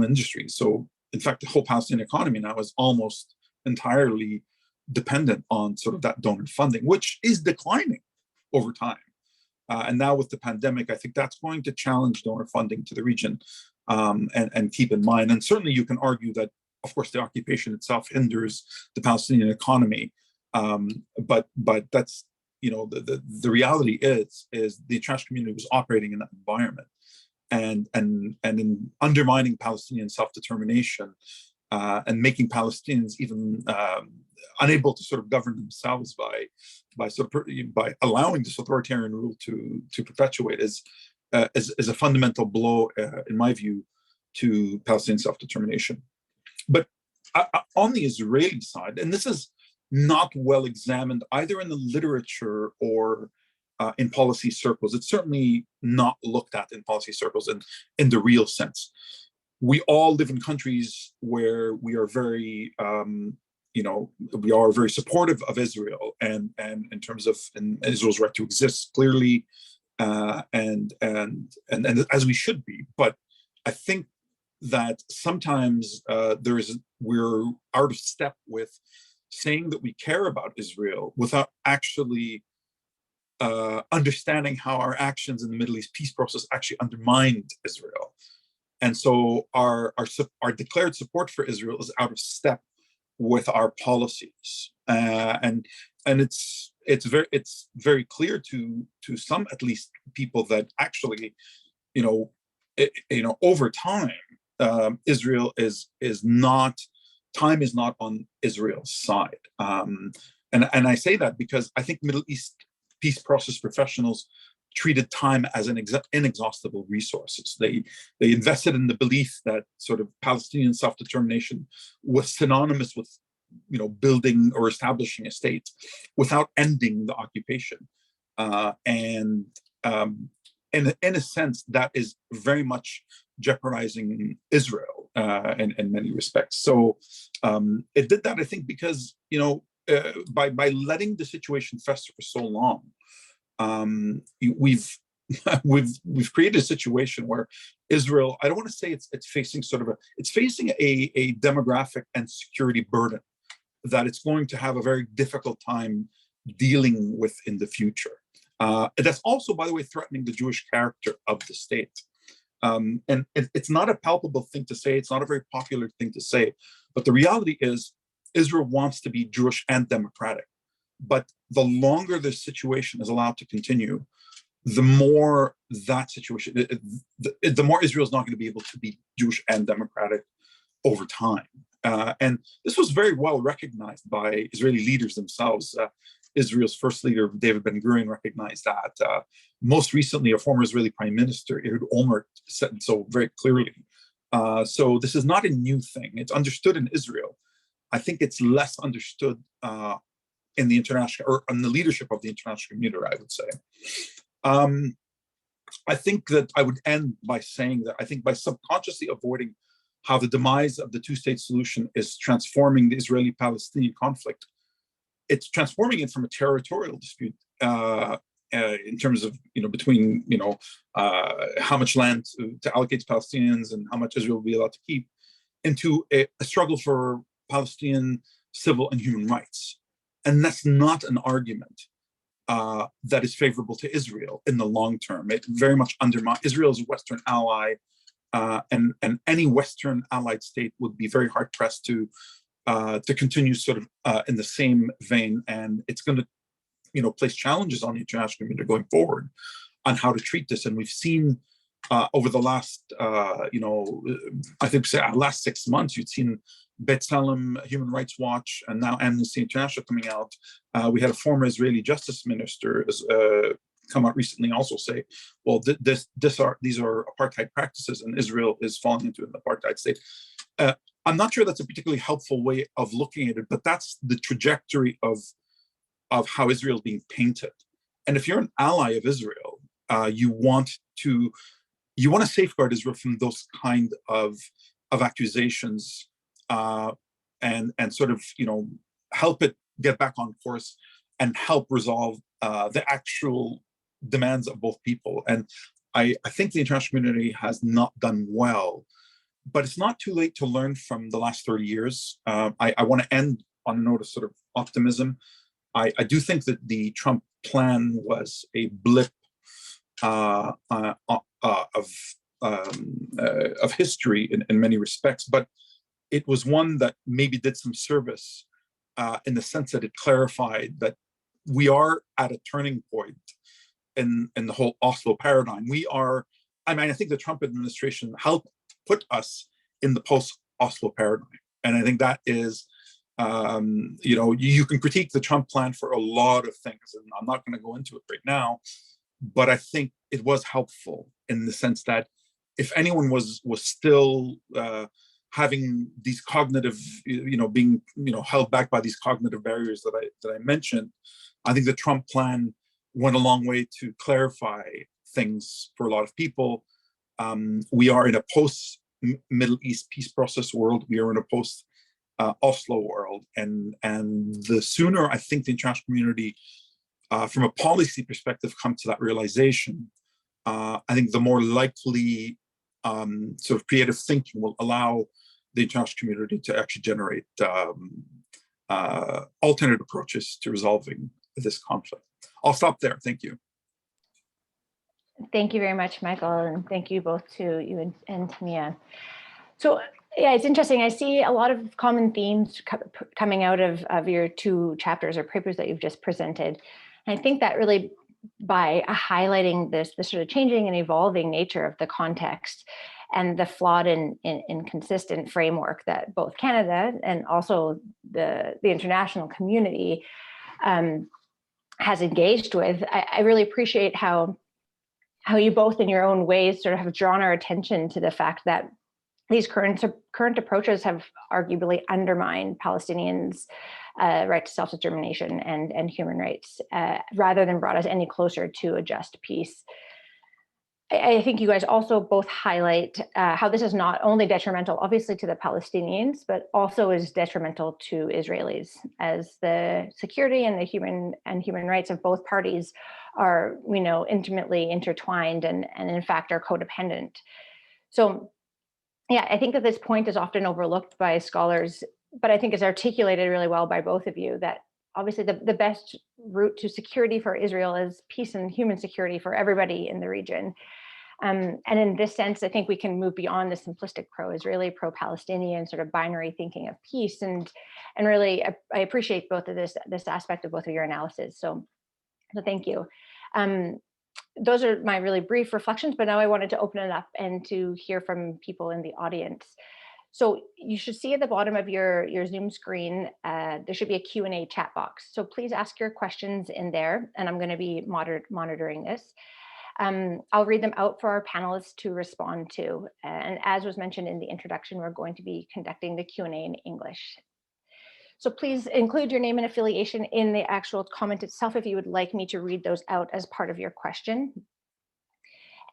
industries. So in fact, the whole Palestinian economy now is almost entirely dependent on sort of that donor funding, which is declining over time. And now with the pandemic, I think that's going to challenge donor funding to the region, and keep in mind. And certainly you can argue that, of course, the occupation itself hinders the Palestinian economy. But that's, the reality is the international community was operating in that environment, and in undermining Palestinian self-determination, and making Palestinians even unable to sort of govern themselves by allowing this authoritarian rule to perpetuate is a fundamental blow, in my view, to Palestinian self-determination. But on the Israeli side, and this is not well examined either in the literature or in policy circles. It's certainly not looked at in policy circles in the real sense. We all live in countries where we are very, we are very supportive of Israel and in terms of Israel's right to exist clearly, and as we should be. But I think that sometimes we're out of step with saying that we care about Israel without actually understanding how our actions in the Middle East peace process actually undermined Israel. And so our declared support for Israel is out of step with our policies. And it's very clear to some, at least, people that actually, over time, Israel is not. Time is not on Israel's side. And I say that because I think Middle East peace process professionals treated time as an inexhaustible resources. They invested in the belief that sort of Palestinian self-determination was synonymous with, building or establishing a state without ending the occupation. And in a sense, that is very much jeopardizing Israel in many respects. So it did that, I think, because by letting the situation fester for so long, we've created a situation where Israel, I don't want to say it's facing it's facing a demographic and security burden that it's going to have a very difficult time dealing with in the future. That's also, by the way, threatening the Jewish character of the state. And it's not a palpable thing to say. It's not a very popular thing to say. But the reality is Israel wants to be Jewish and democratic. But the longer this situation is allowed to continue, the more that situation, the more Israel is not going to be able to be Jewish and democratic over time. And this was very well recognized by Israeli leaders themselves. Israel's first leader, David Ben-Gurion, recognized that. Most recently, a former Israeli prime minister, Ehud Olmert, said so very clearly. So this is not a new thing. It's understood in Israel. I think it's less understood in the international, or in the leadership of the international community, I would say. I think that I would end by saying that I think by subconsciously avoiding how the demise of the two-state solution is transforming the Israeli-Palestinian conflict, it's transforming it from a territorial dispute in terms of, between, how much land to allocate to Palestinians and how much Israel will be allowed to keep, into a struggle for Palestinian civil and human rights. And that's not an argument that is favorable to Israel in the long term. It very much undermines Israel as a Western ally, and any Western allied state would be very hard pressed to continue sort of in the same vein, and it's going to, place challenges on the international community going forward on how to treat this. And we've seen over the last, I think last 6 months, you've seen B'Tselem, Human Rights Watch, and now Amnesty International coming out. We had a former Israeli justice minister come out recently also say, well, these are apartheid practices, and Israel is falling into an apartheid state. I'm not sure that's a particularly helpful way of looking at it, but that's the trajectory of how Israel is being painted. And if you're an ally of Israel, you want to safeguard Israel from those kind of accusations, and sort of, help it get back on course and help resolve the actual demands of both people. And I think the international community has not done well, but it's not too late to learn from the last 30 years. I want to end on a note of sort of optimism. I do think that the Trump plan was a blip of history in many respects, but it was one that maybe did some service in the sense that it clarified that we are at a turning point in the whole Oslo paradigm. I think the Trump administration helped put us in the post-Oslo paradigm. And I think that is, you can critique the Trump plan for a lot of things, and I'm not going to go into it right now, but I think it was helpful in the sense that if anyone was still having these cognitive, being, held back by these cognitive barriers that I mentioned, I think the Trump plan went a long way to clarify things for a lot of people. We are in a post-Middle East peace process world. We are in a post-Oslo world. And the sooner I think the international community, from a policy perspective, come to that realization, I think the more likely sort of creative thinking will allow the international community to actually generate alternate approaches to resolving this conflict. I'll stop there. Thank you. Thank you very much, Michael, and thank you both to you and Mia. So yeah, it's interesting. I see a lot of common themes coming out of your two chapters or papers that you've just presented. And I think that really, by highlighting this sort of changing and evolving nature of the context and the flawed and inconsistent framework that both Canada and also the international community has engaged with, I really appreciate how you both in your own ways sort of have drawn our attention to the fact that these current approaches have arguably undermined Palestinians' right to self-determination and human rights, rather than brought us any closer to a just peace. I think you guys also both highlight how this is not only detrimental, obviously, to the Palestinians, but also is detrimental to Israelis, as the security and the human rights of both parties are, intimately intertwined and in fact are codependent. So yeah, I think that this point is often overlooked by scholars, but I think is articulated really well by both of you, that obviously the best route to security for Israel is peace and human security for everybody in the region. And in this sense, I think we can move beyond the simplistic pro-Israeli, pro-Palestinian sort of binary thinking of peace. And really, I appreciate both of this aspect of both of your analysis. So thank you. Those are my really brief reflections, but now I wanted to open it up and to hear from people in the audience. So you should see at the bottom of your Zoom screen, there should be a Q&A chat box. So please ask your questions in there, and I'm going to be monitoring this. I'll read them out for our panelists to respond to. And as was mentioned in the introduction, we're going to be conducting the Q&A in English. So please include your name and affiliation in the actual comment itself if you would like me to read those out as part of your question.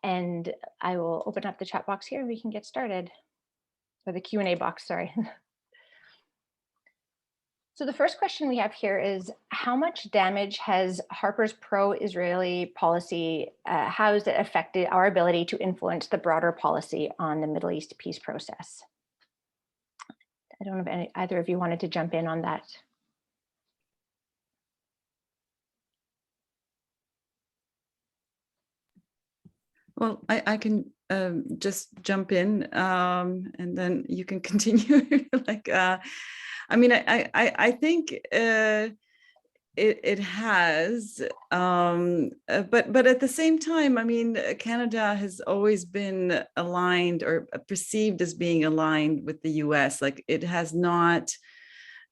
And I will open up the chat box here and we can get started. Or the Q&A box, sorry. So the first question we have here is, how much damage has Harper's pro-Israeli policy, how has it affected our ability to influence the broader policy on the Middle East peace process? I don't know if either of you wanted to jump in on that. Well, I can just jump in and then you can continue. I think it has, but at the same time, Canada has always been aligned or perceived as being aligned with the US. Like, it has not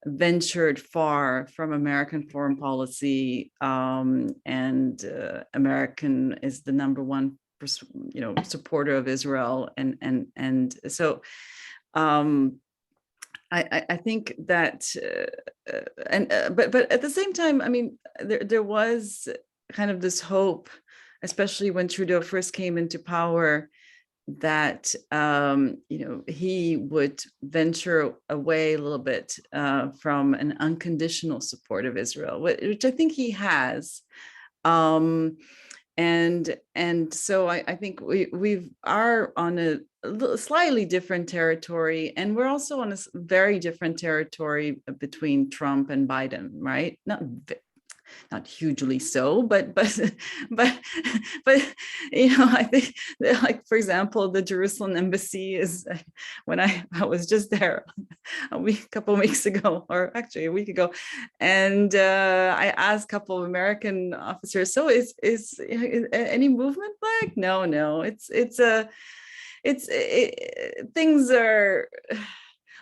ventured far from American foreign policy, and American is the number one, supporter of Israel, and so. I think that, but at the same time, there was kind of this hope, especially when Trudeau first came into power, that he would venture away a little bit from an unconditional support of Israel, which I think he has. And so I think we are on a slightly different territory, and we're also on a very different territory between Trump and Biden, right? Not hugely so, but I think, like, for example, the Jerusalem embassy is, when I was just there a couple of weeks ago, or actually a week ago, and I asked a couple of American officers, so is any movement like? No, things are.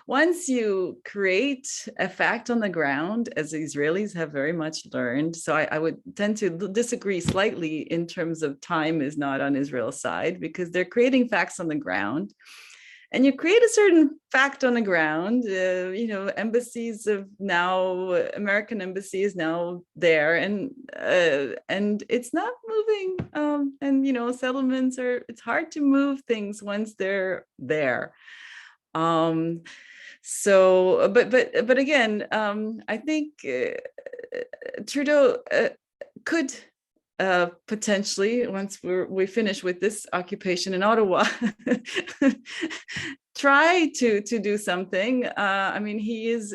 Once you create a fact on the ground, as the Israelis have very much learned, so I would tend to disagree slightly in terms of time is not on Israel's side, because they're creating facts on the ground. And you create a certain fact on the ground, embassies of now, American embassy is now there, and it's not moving. And settlements it's hard to move things once they're there. So, but again, I think Trudeau could potentially, once we finish with this occupation in Ottawa, try to do something. I mean, he is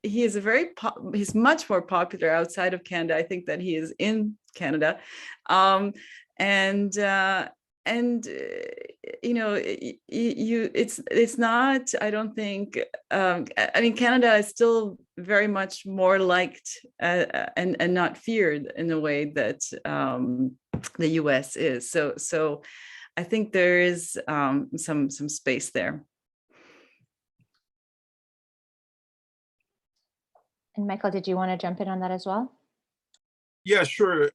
he's much more popular outside of Canada, I think, than he is in Canada, it's not, I don't think, I mean, Canada is still very much more liked and not feared in a way that the US is. So I think there is some space there. And Michael, did you want to jump in on that as well? Yeah, sure.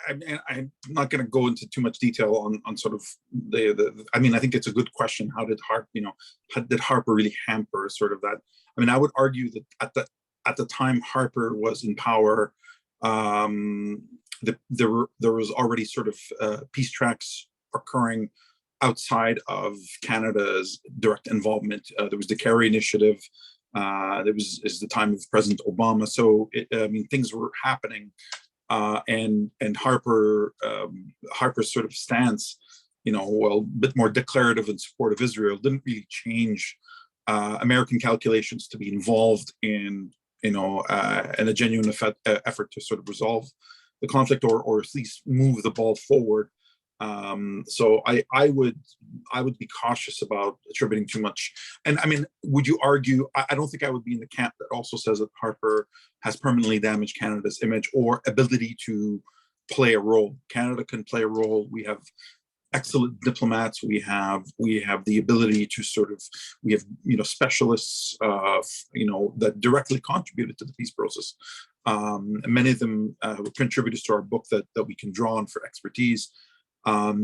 I'm not going to go into too much detail on sort of I mean, I think it's a good question. How did Harper really hamper sort of that? I mean, I would argue that at the time Harper was in power, there was already sort of peace tracks occurring outside of Canada's direct involvement. There was the Kerry Initiative. There was the time of President Obama. So I mean, things were happening. And Harper's sort of stance, a bit more declarative in support of Israel, didn't really change American calculations to be involved in a genuine effort to sort of resolve the conflict or at least move the ball forward. So I would be cautious about attributing too much. And I mean, would you argue, I don't think I would be in the camp that also says that Harper has permanently damaged Canada's image or ability to play a role. Canada can play a role. We have excellent diplomats. We have the ability to we have specialists that directly contributed to the peace process. Many of them were contributors to our book that we can draw on for expertise.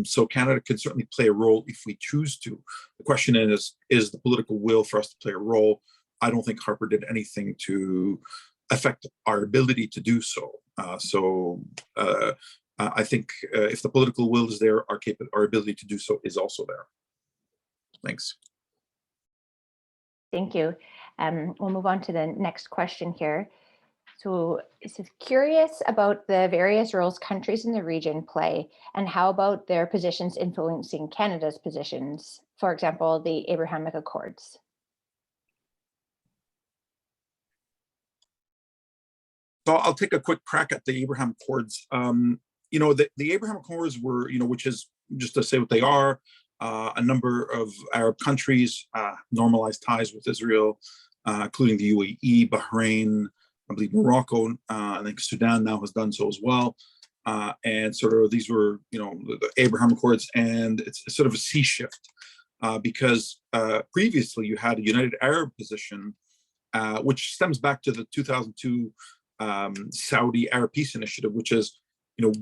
So Canada can certainly play a role if we choose to. The question is the political will for us to play a role? I don't think Harper did anything to affect our ability to do so. I think if the political will is there, our ability to do so is also there. Thanks. Thank you. We'll move on to the next question here. So it's curious about the various roles countries in the region play, and how about their positions influencing Canada's positions, for example, the Abrahamic Accords. So I'll take a quick crack at the Abraham Accords. The Abraham Accords were, which is, just to say what they are, a number of Arab countries normalized ties with Israel, including the UAE, Bahrain, I believe Morocco, I think Sudan now has done so as well. And sort of these were, the Abraham Accords, and it's sort of a sea shift because previously you had a United Arab position, which stems back to the 2002 Saudi Arab Peace Initiative, which is,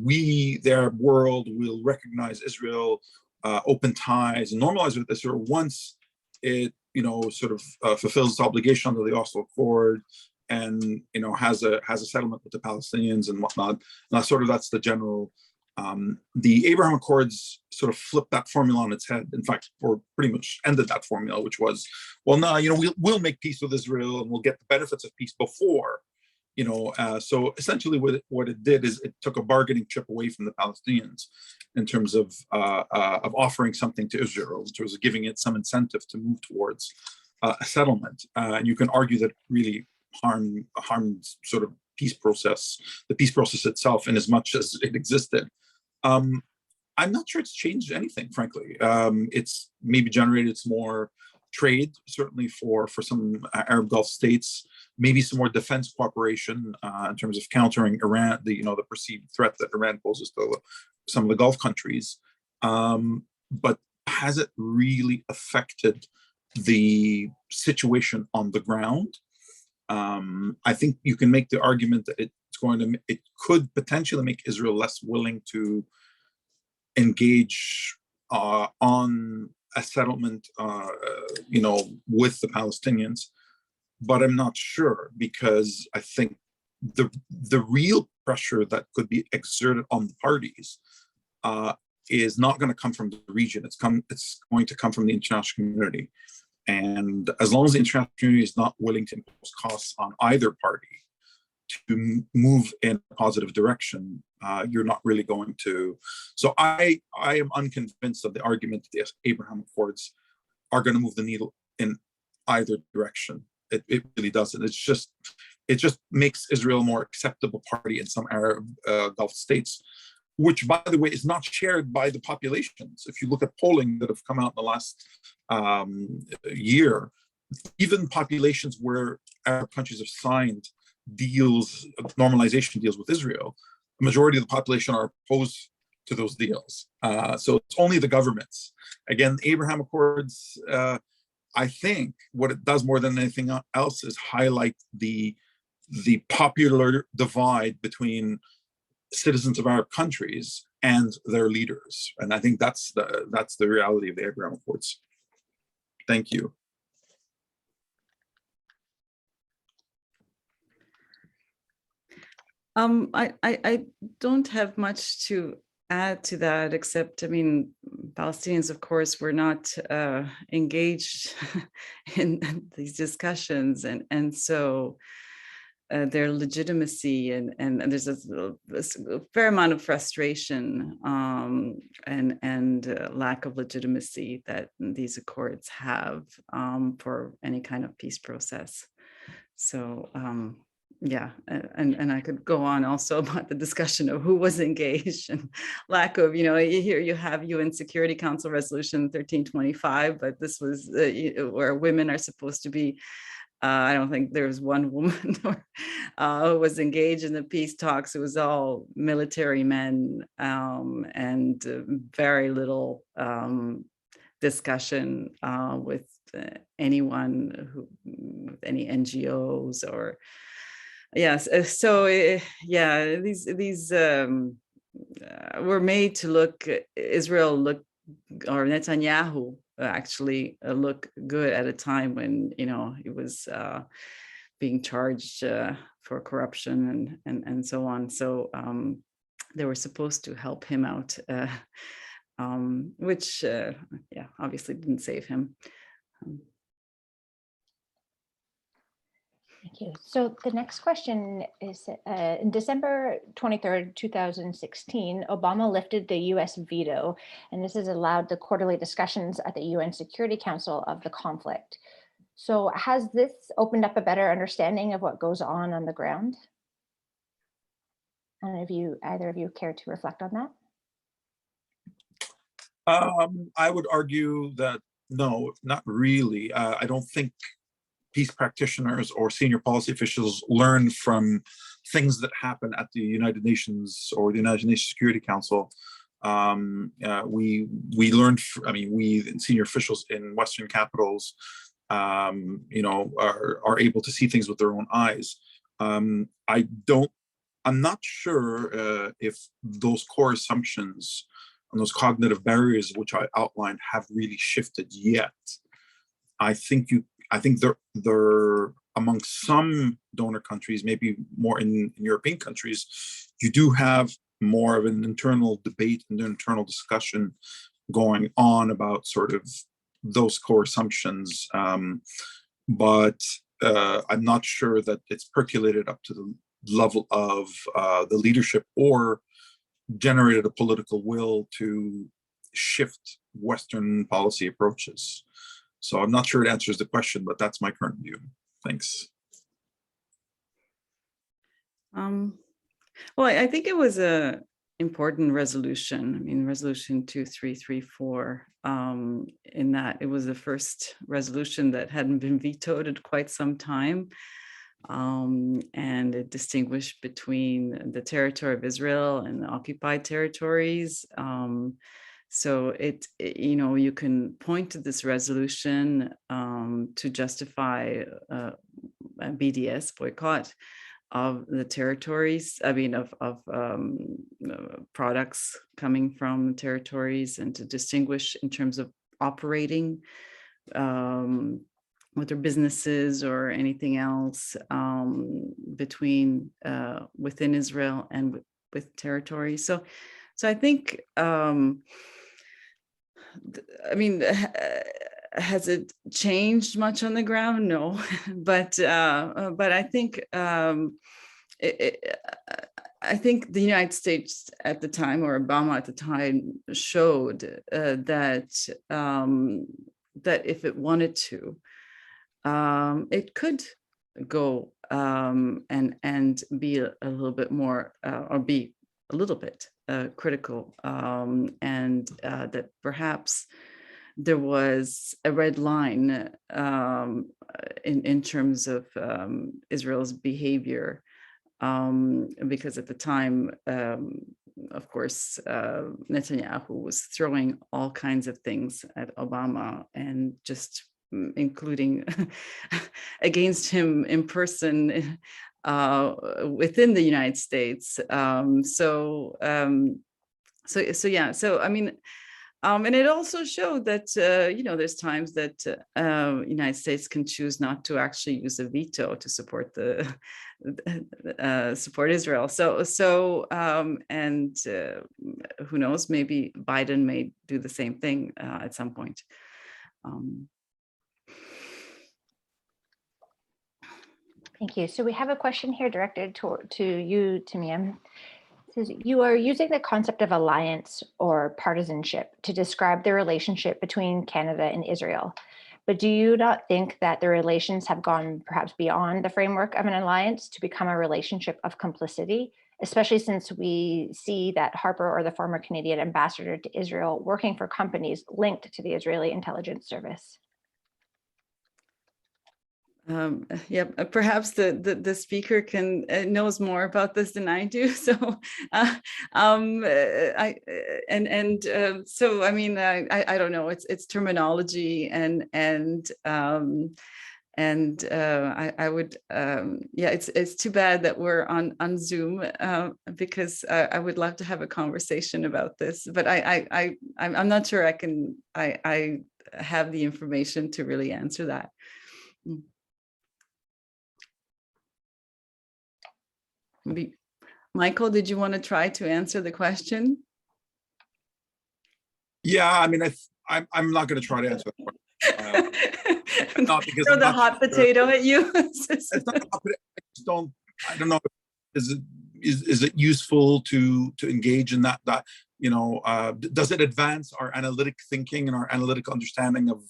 we, the Arab world, will recognize Israel, open ties, and normalize with Israel once it, fulfills its obligation under the Oslo Accord, has a settlement with the Palestinians and whatnot. And that's the general. The Abraham Accords sort of flipped that formula on its head. In fact, or pretty much ended that formula, which was, well, no, we'll make peace with Israel and we'll get the benefits of peace before. So essentially what it did is it took a bargaining chip away from the Palestinians in terms of offering something to Israel, which was giving it some incentive to move towards a settlement. And you can argue that really harmed sort of the peace process itself, in as much as it existed. I'm not sure it's changed anything, frankly. It's maybe generated some more trade, certainly for some Arab Gulf states, maybe some more defense cooperation in terms of countering Iran, the perceived threat that Iran poses to some of the Gulf countries. But has it really affected the situation on the ground? I think you can make the argument that it could potentially make Israel less willing to engage on a settlement, with the Palestinians. But I'm not sure, because I think the real pressure that could be exerted on the parties is not going to come from the region. It's going to come from the international community. And as long as the international community is not willing to impose costs on either party to move in a positive direction, you're not really going to. So I am unconvinced of the argument that the Abraham Accords are going to move the needle in either direction. It really doesn't. It just makes Israel a more acceptable party in some Arab Gulf states, which, by the way, is not shared by the populations. If you look at polling that have come out in the last year, even populations where Arab countries have signed normalization deals with Israel, the majority of the population are opposed to those deals. So it's only the governments. Again, the Abraham Accords, I think what it does more than anything else is highlight the popular divide between citizens of Arab countries and their leaders. And I think that's the reality of the Abraham Accords. Thank you. I don't have much to add to that, except, Palestinians, of course, were not engaged in these discussions, and so their legitimacy and there's a fair amount of frustration and lack of legitimacy that these accords have for any kind of peace process. So yeah, and I could go on also about the discussion of who was engaged and lack of, here you have UN Security Council Resolution 1325, but this was where women are supposed to be. I don't think there was one woman who was engaged in the peace talks. It was all military men and very little discussion with anyone any NGOs or. Yes, so yeah, these were made to look, or Netanyahu actually look good at a time when, he was being charged for corruption and so on. So they were supposed to help him out, which, yeah, obviously didn't save him. Thank you. So the next question is, in December 23rd, 2016, Obama lifted the US veto, and this has allowed the quarterly discussions at the UN Security Council of the conflict. So has this opened up a better understanding of what goes on the ground? And if either of you care to reflect on that? I would argue that no, not really. I don't think peace practitioners or senior policy officials learn from things that happen at the United Nations or the United Nations Security Council. We learned, we senior officials in Western capitals, are able to see things with their own eyes. I'm not sure if those core assumptions and those cognitive barriers which I outlined have really shifted yet. I think they're among some donor countries, maybe more in European countries, you do have more of an internal debate and internal discussion going on about sort of those core assumptions. But I'm not sure that it's percolated up to the level of the leadership or generated a political will to shift Western policy approaches. So I'm not sure it answers the question, but that's my current view. Thanks. Well, I think it was a important resolution. I mean, resolution 2334, in that it was the first resolution that hadn't been vetoed in quite some time. And it distinguished between the territory of Israel and the occupied territories. So you know, you can point to this resolution to justify a BDS boycott of the territories, I mean, of products coming from territories, and to distinguish in terms of operating with their businesses or anything else between within Israel and with territories. So I think, I mean, has it changed much on the ground? No, but I think I think the United States at the time, or Obama at the time, showed that that if it wanted to, it could go and be a little bit more, or be a little bit critical, and that perhaps there was a red line in terms of Israel's behavior, because at the time, of course, Netanyahu was throwing all kinds of things at Obama, and just including against him in person within the United States. So yeah, so I mean, and it also showed that, you know, there's times that United States can choose not to actually use a veto to support support Israel. And who knows, maybe Biden may do the same thing at some point. Thank you. So we have a question here directed to you, Timiam. Says, you are using the concept of alliance or partisanship to describe the relationship between Canada and Israel. But do you not think that the relations have gone perhaps beyond the framework of an alliance to become a relationship of complicity, especially since we see that Harper, or the former Canadian ambassador to Israel, working for companies linked to the Israeli intelligence service? Yeah, perhaps the speaker knows more about this than I do. So, so I mean, I don't know. It's terminology, and I would, yeah, it's too bad that we're on Zoom, because I would love to have a conversation about this, but I'm not sure I have the information to really answer that. Michael, did you want to try to answer the question? Yeah, I mean, I'm not going to try to answer the question. Not because throw the hot potato at you. It's not hot potato. I don't know. Is it useful to engage in that? You know, does it advance our analytic thinking and our analytic understanding of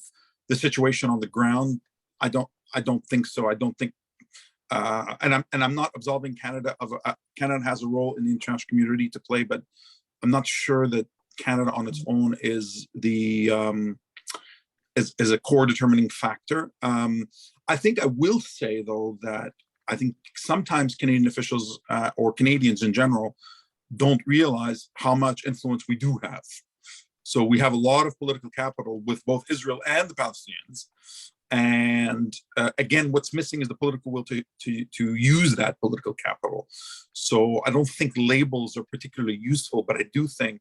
the situation on the ground? I don't think so. I don't think. And I'm not absolving Canada of Canada has a role in the international community to play, but I'm not sure that Canada on its own is the is a core determining factor. I think I will say though that I think sometimes Canadian officials or Canadians in general don't realize how much influence we do have. So we have a lot of political capital with both Israel and the Palestinians. And again, what's missing is the political will to use that political capital. So I don't think labels are particularly useful, but I do think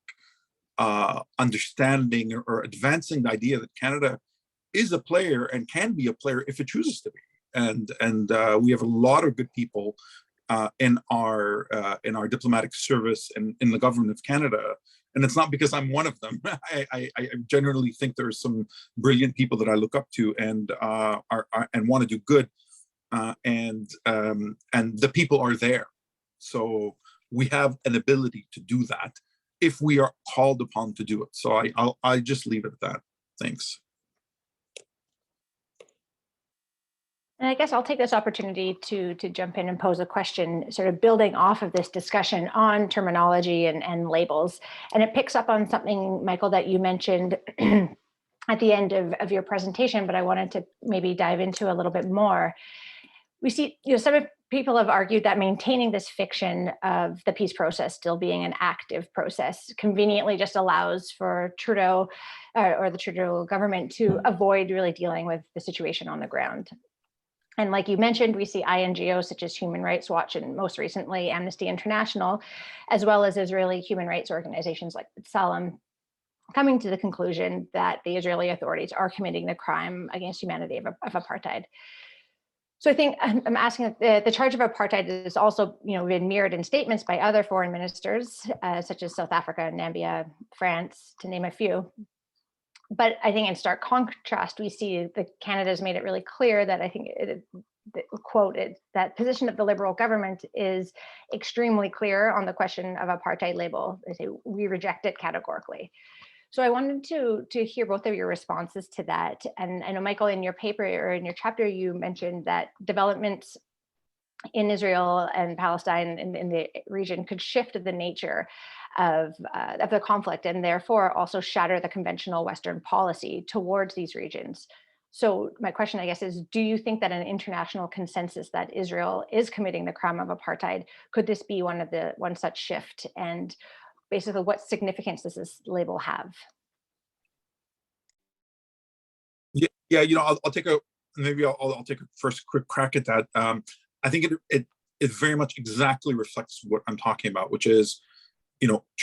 understanding or advancing the idea that Canada is a player and can be a player if it chooses to be, and we have a lot of good people in our diplomatic service and in the government of Canada. And it's not because I'm one of them. I generally think there's some brilliant people that I look up to and and want to do good, and the people are there. So we have an ability to do that if we are called upon to do it. So I just leave it at that. Thanks. And I guess I'll take this opportunity to jump in and pose a question, sort of building off of this discussion on terminology and labels. And it picks up on something, Michael, that you mentioned at the end of your presentation, but I wanted to maybe dive into a little bit more. We see, some people have argued that maintaining this fiction of the peace process still being an active process conveniently just allows for Trudeau or the Trudeau government to avoid really dealing with the situation on the ground. And like you mentioned, we see NGOs such as Human Rights Watch and most recently Amnesty International, as well as Israeli human rights organizations like B'Tselem, coming to the conclusion that the Israeli authorities are committing the crime against humanity of apartheid. So I think I'm asking, the charge of apartheid is also been mirrored in statements by other foreign ministers, such as South Africa, Namibia, France, to name a few. But I think in stark contrast, we see that Canada's made it really clear that I think that position of the Liberal government is extremely clear on the question of apartheid label. They say we reject it categorically. So I wanted to hear both of your responses to that. And I know, Michael, in your paper or in your chapter, you mentioned that developments in Israel and Palestine in the region could shift the nature of the conflict and therefore also shatter the conventional Western policy towards these regions. So my question, I guess, is, do you think that an international consensus that Israel is committing the crime of apartheid, could this be one such shift? And basically, what significance does this label have? Yeah, I'll take a first quick crack at that. I think it very much exactly reflects what I'm talking about, which is,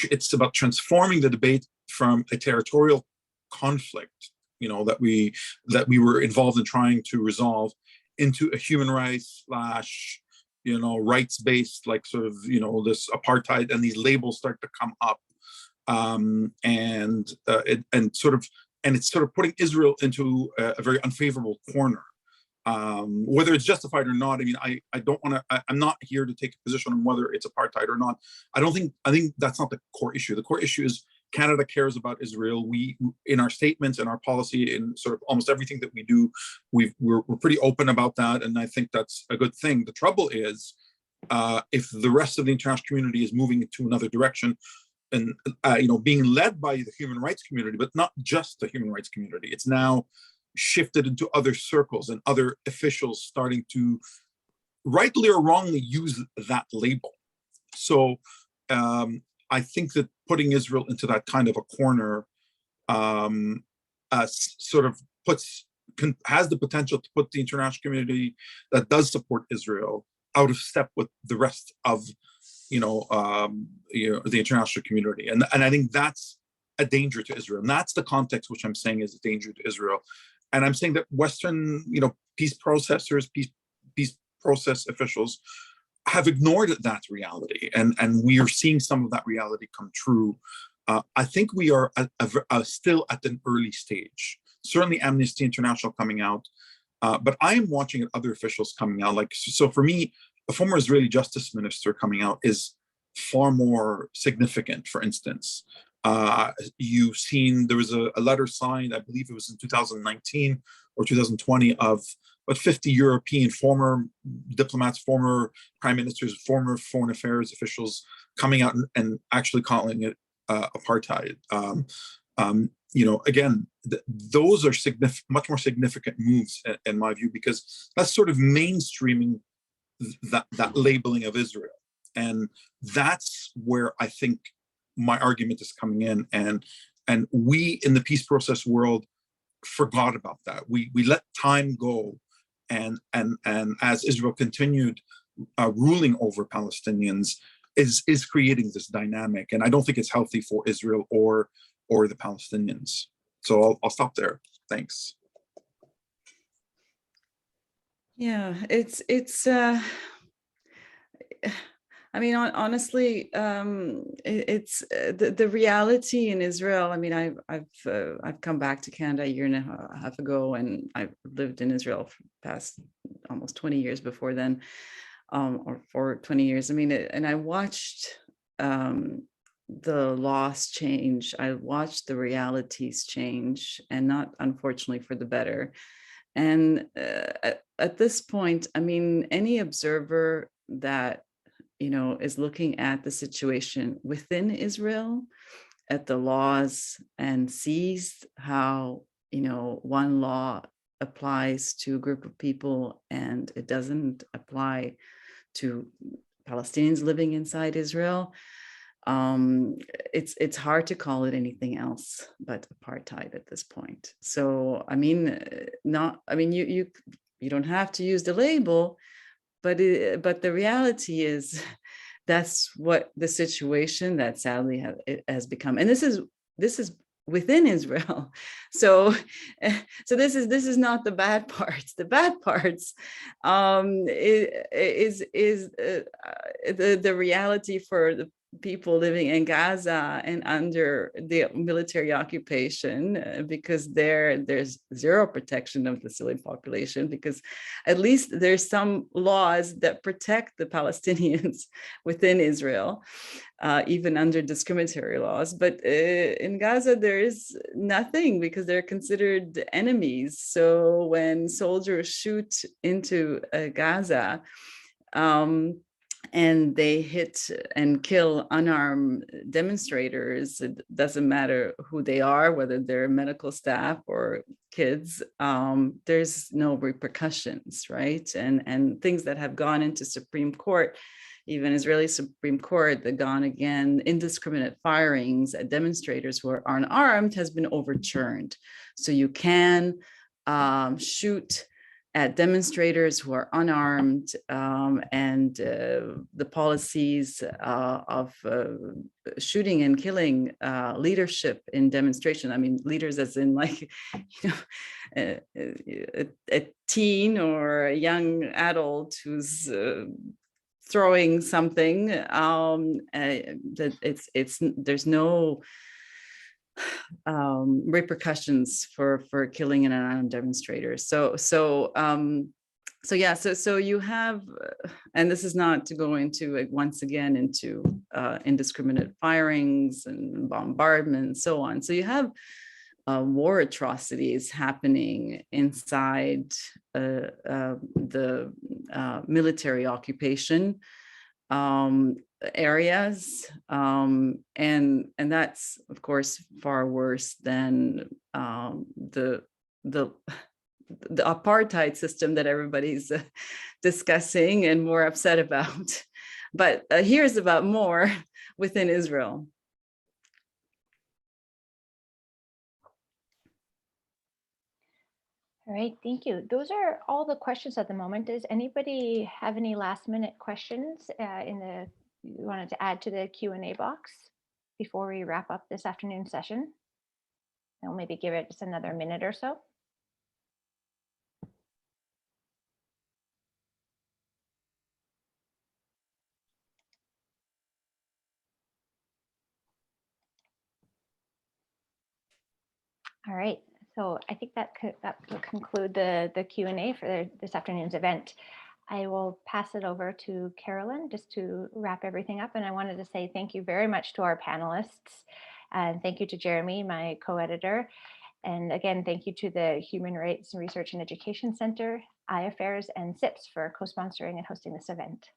it's about transforming the debate from a territorial conflict, that we were involved in trying to resolve, into a human rights / rights-based, like sort of, this apartheid, and these labels start to come up, it's sort of putting Israel into a very unfavorable corner. Whether it's justified or not, I'm not here to take a position on whether it's apartheid or not. I think that's not the core issue. The core issue is Canada cares about Israel. We, in our statements and our policy, in sort of almost everything that we do, we're pretty open about that, and I think that's a good thing. The trouble is, if the rest of the international community is moving into another direction, and being led by the human rights community, but not just the human rights community, it's now shifted into other circles and other officials starting to rightly or wrongly use that label. So I think that putting Israel into that kind of a corner sort of has the potential to put the international community that does support Israel out of step with the rest of the international community, and I think that's a danger to Israel. And that's the context which I'm saying is a danger to Israel. And I'm saying that Western, peace processors, peace process officials have ignored that reality, and we are seeing some of that reality come true. I think we are still at an early stage. Certainly, Amnesty International coming out, but I am watching other officials coming out. So for me, a former Israeli justice minister coming out is far more significant. For instance, you've seen there was a letter signed, I believe it was in 2019 or 2020, of 50 European former diplomats, former prime ministers, former foreign affairs officials coming out and actually calling it apartheid. Again, those are much more significant moves in my view, because that's sort of mainstreaming that labeling of Israel. And that's where I think my argument is coming in, and we in the peace process world forgot about that. We let time go, and as Israel continued ruling over Palestinians, is creating this dynamic, and I don't think it's healthy for Israel or the Palestinians. So I'll stop there. Thanks. Yeah, I mean, honestly, it's the reality in Israel. I mean, I've come back to Canada a year and a half ago, and I've lived in Israel for the past almost 20 years before then, or for 20 years. I mean, and I watched the laws change. I watched the realities change, and not unfortunately for the better. And at this point, I mean, any observer that is looking at the situation within Israel, at the laws, and sees how, one law applies to a group of people and it doesn't apply to Palestinians living inside Israel. It's hard to call it anything else but apartheid at this point. So, I mean, you don't have to use the label, but the reality is that's what the situation that sadly has become. And this is within Israel. So this is not the bad parts. The bad parts is the reality for the people living in Gaza and under the military occupation, because there's zero protection of the civilian population, because at least there's some laws that protect the Palestinians within Israel, even under discriminatory laws. But in Gaza, there is nothing, because they're considered enemies. So when soldiers shoot into Gaza, and they hit and kill unarmed demonstrators, it doesn't matter who they are, whether they're medical staff or kids, there's no repercussions, right? And things that have gone into Supreme Court, even Israeli Supreme Court, that gone again, indiscriminate firings at demonstrators who are unarmed, has been overturned. So you can shoot at demonstrators who are unarmed, and the policies of shooting and killing leadership in demonstration. I mean, leaders as in like, a teen or a young adult who's throwing something, that there's no repercussions for killing an unarmed demonstrator. So you have, and this is not to go into once again into indiscriminate firings and bombardment and so on. So you have war atrocities happening inside the military occupation areas, and that's of course far worse than the apartheid system that everybody's discussing and more upset about. But here's about more within Israel. All right, thank you. Those are all the questions at the moment. Does anybody have any last minute questions you wanted to add to the Q&A box before we wrap up this afternoon session? I'll maybe give it just another minute or so. All right, so I think that will conclude the Q&A for this afternoon's event. I will pass it over to Carolyn just to wrap everything up. And I wanted to say thank you very much to our panelists. And thank you to Jeremy, my co-editor. And again, thank you to the Human Rights Research and Education Center, iAffairs, and CIPS for co-sponsoring and hosting this event.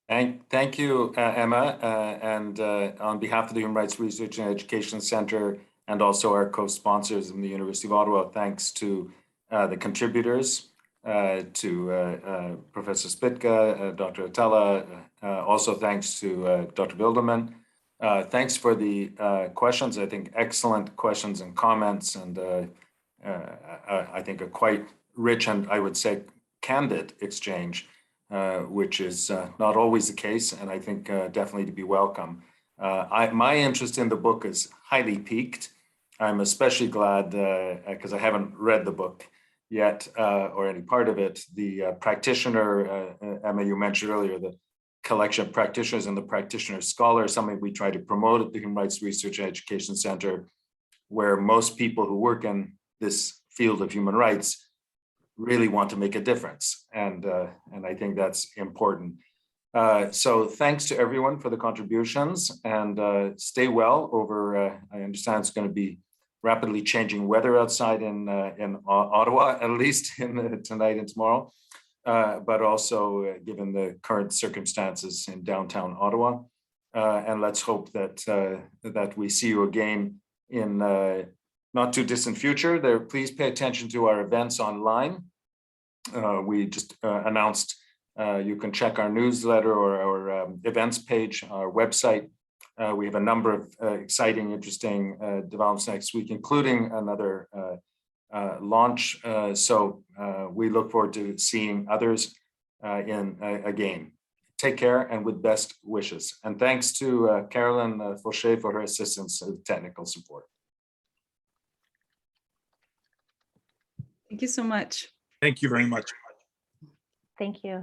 Thank you, Emma. And on behalf of the Human Rights Research and Education Center and also our co-sponsors in the University of Ottawa, thanks to the contributors, to Professor Spitka, Dr. Atella, also thanks to Dr. Wilderman. Thanks for the questions. I think excellent questions and comments, and I think a quite rich and I would say candid exchange, which is not always the case, and I think definitely to be welcome. My interest in the book is highly piqued. I'm especially glad, because I haven't read the book, yet, or any part of it. The practitioner, Emma, you mentioned earlier, the collection of practitioners and the practitioner scholar is something we try to promote at the Human Rights Research and Education Center, where most people who work in this field of human rights really want to make a difference. And I think that's important. So thanks to everyone for the contributions, and stay well over, I understand it's going to be rapidly changing weather outside in Ottawa, at least in tonight and tomorrow, but also given the current circumstances in downtown Ottawa. And let's hope that we see you again in not too distant future. There, please pay attention to our events online. We just announced you can check our newsletter or our events page, our website. We have a number of exciting, interesting developments next week, including another launch. So we look forward to seeing others again. Take care and with best wishes. And thanks to Carolyn Fauché for her assistance with technical support. Thank you so much. Thank you very much. Thank you.